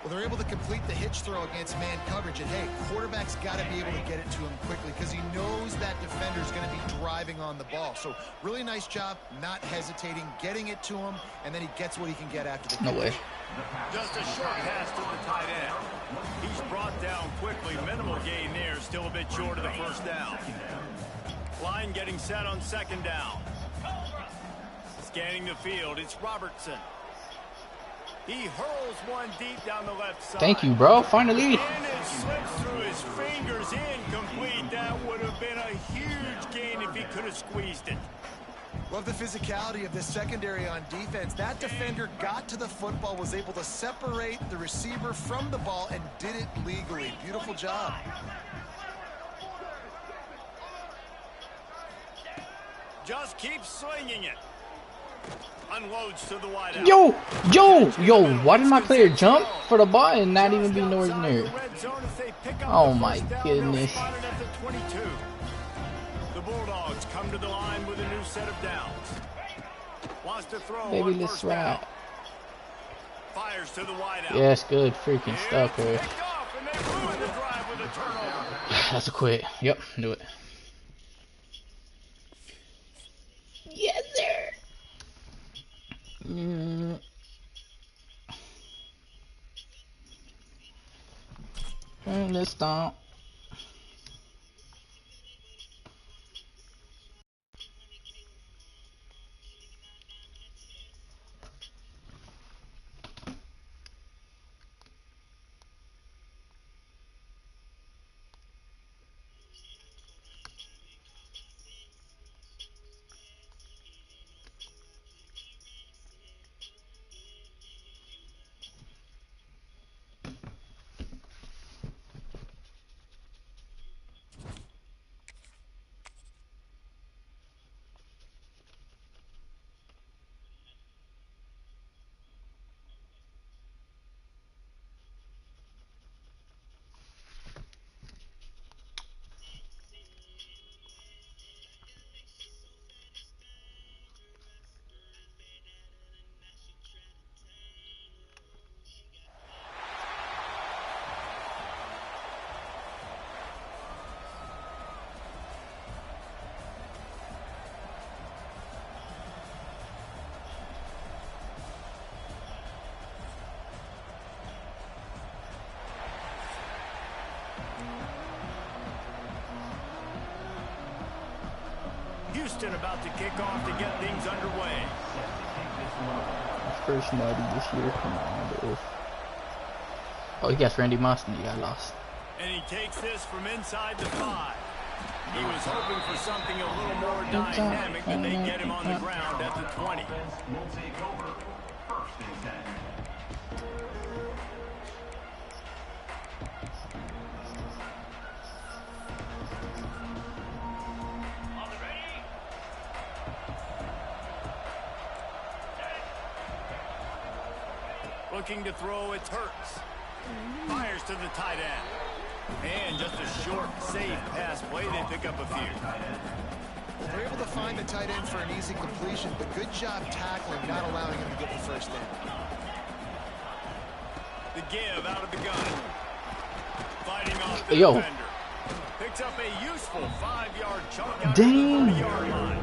Well, they're able to complete the hitch throw against man coverage, and hey, quarterback's got to be able to get it to him quickly because he knows that defender's going to be driving on the ball. So really nice job, not hesitating, getting it to him, and then he gets what he can get after the No way. Just a short pass to the tight end. He's brought down quickly. Minimal gain there, still a bit short of the first down. Line getting set on second down. Scanning the field, it's Robertson. He hurls one deep down the left side. Thank you, bro. Finally. And it slips through his fingers, incomplete. That would have been a huge gain if he could have squeezed it. Love the physicality of this secondary on defense. That defender got to the football, was able to separate the receiver from the ball, and did it legally. Beautiful job. Just keep slinging it. Unloads to the wideout. Yo, why did my player jump for the ball and not even be nowhere near? Oh my goodness. The Bulldogs come to the line with a new set of downs. Wants to throw. Baby, let's ride. Fires to the wideout. Yes, good freaking stuff here. That's a quit. Yep, do it. Yes, sir. Let's stop. Houston about to kick off to get things underway. First nutty this year. Come on, bro. Oh, he got Randy Moss and he got lost. And he takes this from inside the 5. He was hoping for something a little more dynamic than they get him on the ground at the 20. Will take over. First and 10. Looking to throw, it's Hurts. Fires to the tight end. And just a short, safe pass play. They pick up a few. They're able to find the tight end for an easy completion, but good job tackling, not allowing him to get the first down. The give out of the gun. Fighting off the Yo. defender. Picks up a useful 5-yard chunk out Damn. of the 30-yard line.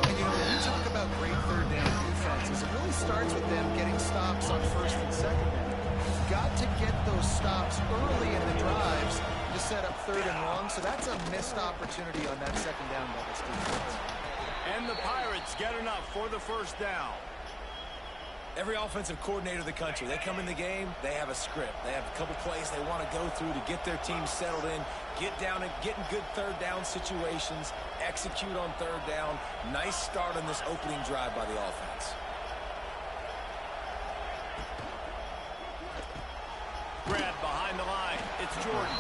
And when you talk about great third down defenses, it really starts with them getting stops on first and second down. You've got to get those stops early in the drives to set up third and long, so that's a missed opportunity on that second down by this defense. And the Pirates get enough for the first down. Every offensive coordinator in the country, they come in the game, they have a script. They have a couple plays they want to go through to get their team settled in, get down and get in good third down situations, execute on third down. Nice start on this opening drive by the offense. Grab behind the line. It's Jordan.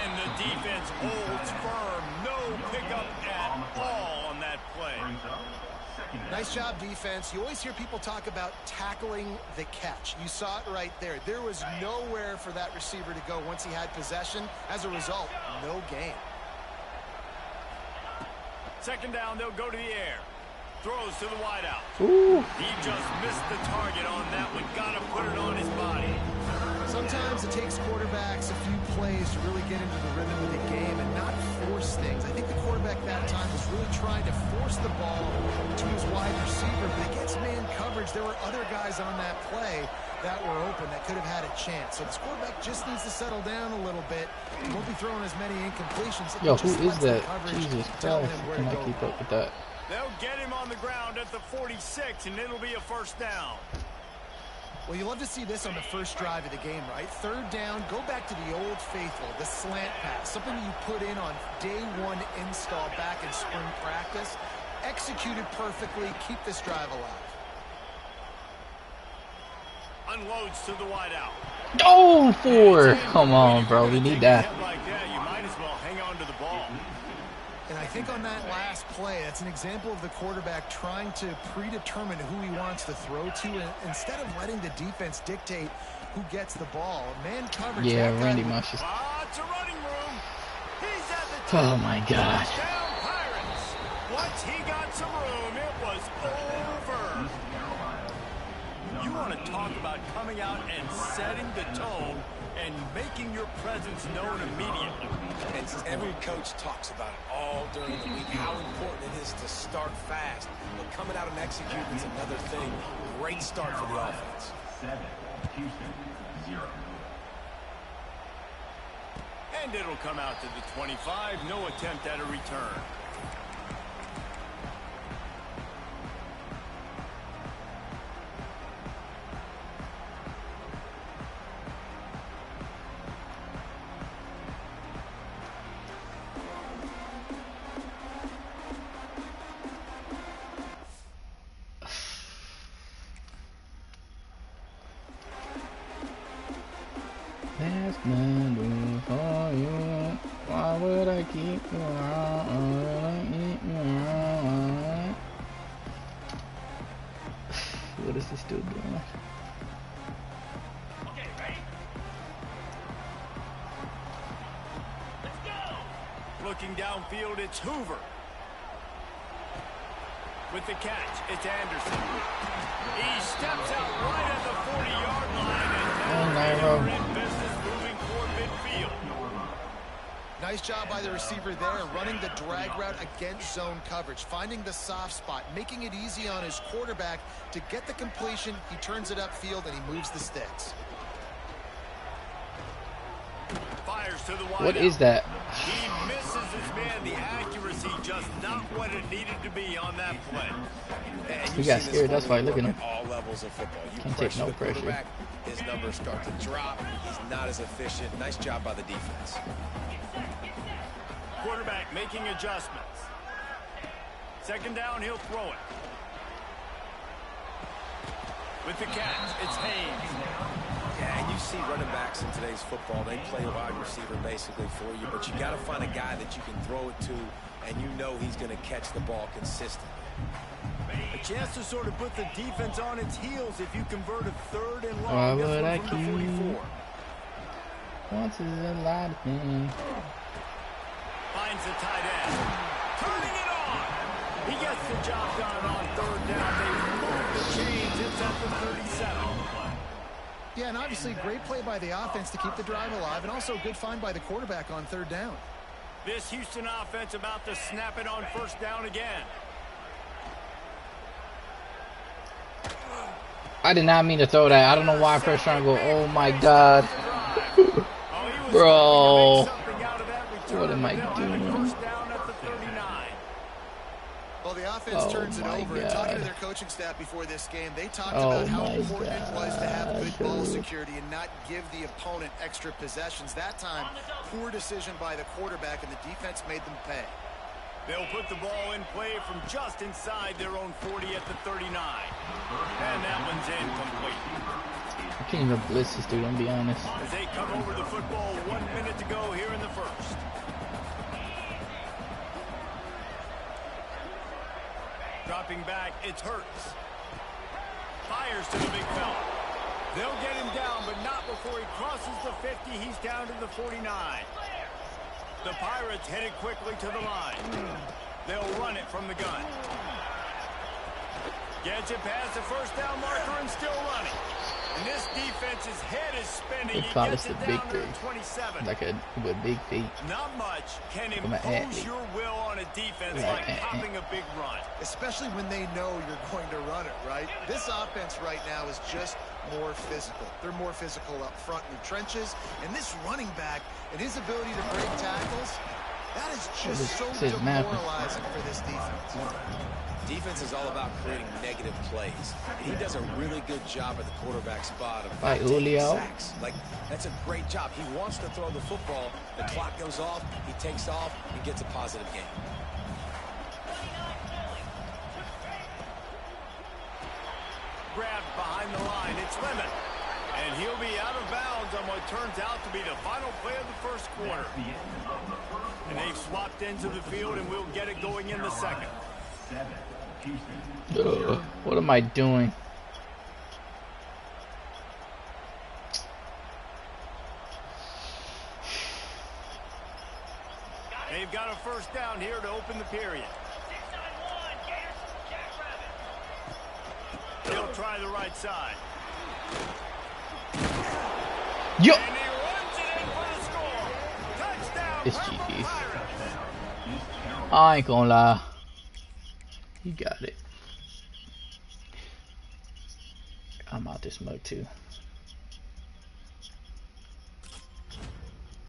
And the defense holds firm. No pickup at all on that play. Brings up second and Nice job, defense. You always hear people talk about tackling the catch. You saw it right there. There was nowhere for that receiver to go once he had possession. As a result, no gain. Second down, they'll go to the air. Throws to the wideout. Ooh. He just missed the target on that one. Got to put it on his body. Sometimes it takes quarterbacks a few plays to really get into the rhythm of the game and not force things. I think the quarterback that time was really trying to force the ball to his wide receiver, but against man coverage, there were other guys on that play that were open that could have had a chance. So this quarterback just needs to settle down a little bit. He won't be throwing as many incompletions. Yo, He who just is lets the that? coverage Jesus tell Christ. him where Can to I go. keep up with that? They'll get him on the ground at the 46, and it'll be a first down. Well, you love to see this on the first drive of the game, right? Third down, go back to the old faithful, the slant pass, something you put in on day one install back in spring practice. Executed perfectly, keep this drive alive. Unloads to the wideout. Oh, 4. Come on, bro. We need that. Like that, you might as well hang on to the ball. And I think on that last play, that's an example of the quarterback trying to predetermine who he wants to throw to, and instead of letting the defense dictate who gets the ball. Man coverage. Yeah, that guy- Randy Moss is. It's a running room. He's at the top. Oh my God. Down Pirates. Once he got some room, it was over. You want to talk about coming out and setting the tone and making your presence known immediately. And every coach talks about it all during the week, how important it is to start fast. But coming out and executing is another thing. Great start for the offense. 7. Houston 0. And it'll come out to the 25. No attempt at a return. That's nothing for you. Why would I keep you around? What is this dude doing? Okay, ready? Let's go! Looking downfield, it's Hoover. With the catch, it's Anderson. He steps out right at the 40-yard line, and now they're in business moving toward midfield. Nice job by the receiver there, running the drag route against zone coverage, finding the soft spot, making it easy on his quarterback to get the completion. He turns it upfield, and he moves the sticks. Fires to the wide What out. is that? He misses his man. The accuracy just not what it needed to be on that play. And He you got see this scared, that's why. formula Look at work him. all levels of football. You Can't take pressure no the pressure. quarterback, his numbers start to drop. He's not as efficient. Nice job by the defense. quarterback making adjustments. Second down, he'll throw it. With the catch, it's Hayes. Yeah, and you see running backs in today's football, they play a wide receiver basically for you, but you got to find a guy that you can throw it to, and you know he's going to catch the ball consistently. A chance to sort of put the defense on its heels if you convert a third and Why long. This would I one from the 44. Once is a lot of things. Finds the tight end. Turning it on. He gets the job done on third down. They move the chains. It's at the 37. Yeah, and obviously great play by the offense to keep the drive alive, and also a good find by the quarterback on third down. This Houston offense about to snap it on first down again. I did not mean to throw that. I don't know why I first trying to go. Oh my god. Bro. What am I doing? First down at the 39. Well, the offense turns it over. And talking to their coaching staff before this game, they talked about how important it was to have good ball security and not give the opponent extra possessions. That time, poor decision by the quarterback, and the defense made them pay. They'll put the ball in play from just inside their own 40 at the 39. And that one's incomplete. I can't even blitz this dude, I'll be honest. As they come over the football, 1 minute to go here in the first. Dropping back, it's Hurts. Fires to the big fella. They'll get him down, but not before he crosses the 50. He's down to the 49. The Pirates headed quickly to the line. They'll run it from the gun. Gets it past the first down marker and still running. And this defense's head is spinning. He gets it down to the 27. Like a with big feet. Not much can impose your will on a defense like popping a big run. Especially when they know you're going to run it, right? This offense right now is just more physical. They're more physical up front in the trenches. And this running back and his ability to break tackles, that is just so demoralizing for this defense. Defense is all about creating negative plays. And he does a really good job at the quarterback spot of taking sacks. Like, that's a great job. He wants to throw the football. The clock goes off. He takes off and gets a positive gain. Grabbed behind the line. It's Lemon. And he'll be out of bounds on what turns out to be the final play of the first quarter. And they've swapped ends of the field, and we'll get it going in the second. What am I doing? They've got a first down here to open the period. He'll try the right side. Yo! And he runs it in for the score. Touchdown. It's GG. I ain't gonna lie. You got it. I'm out this mug too.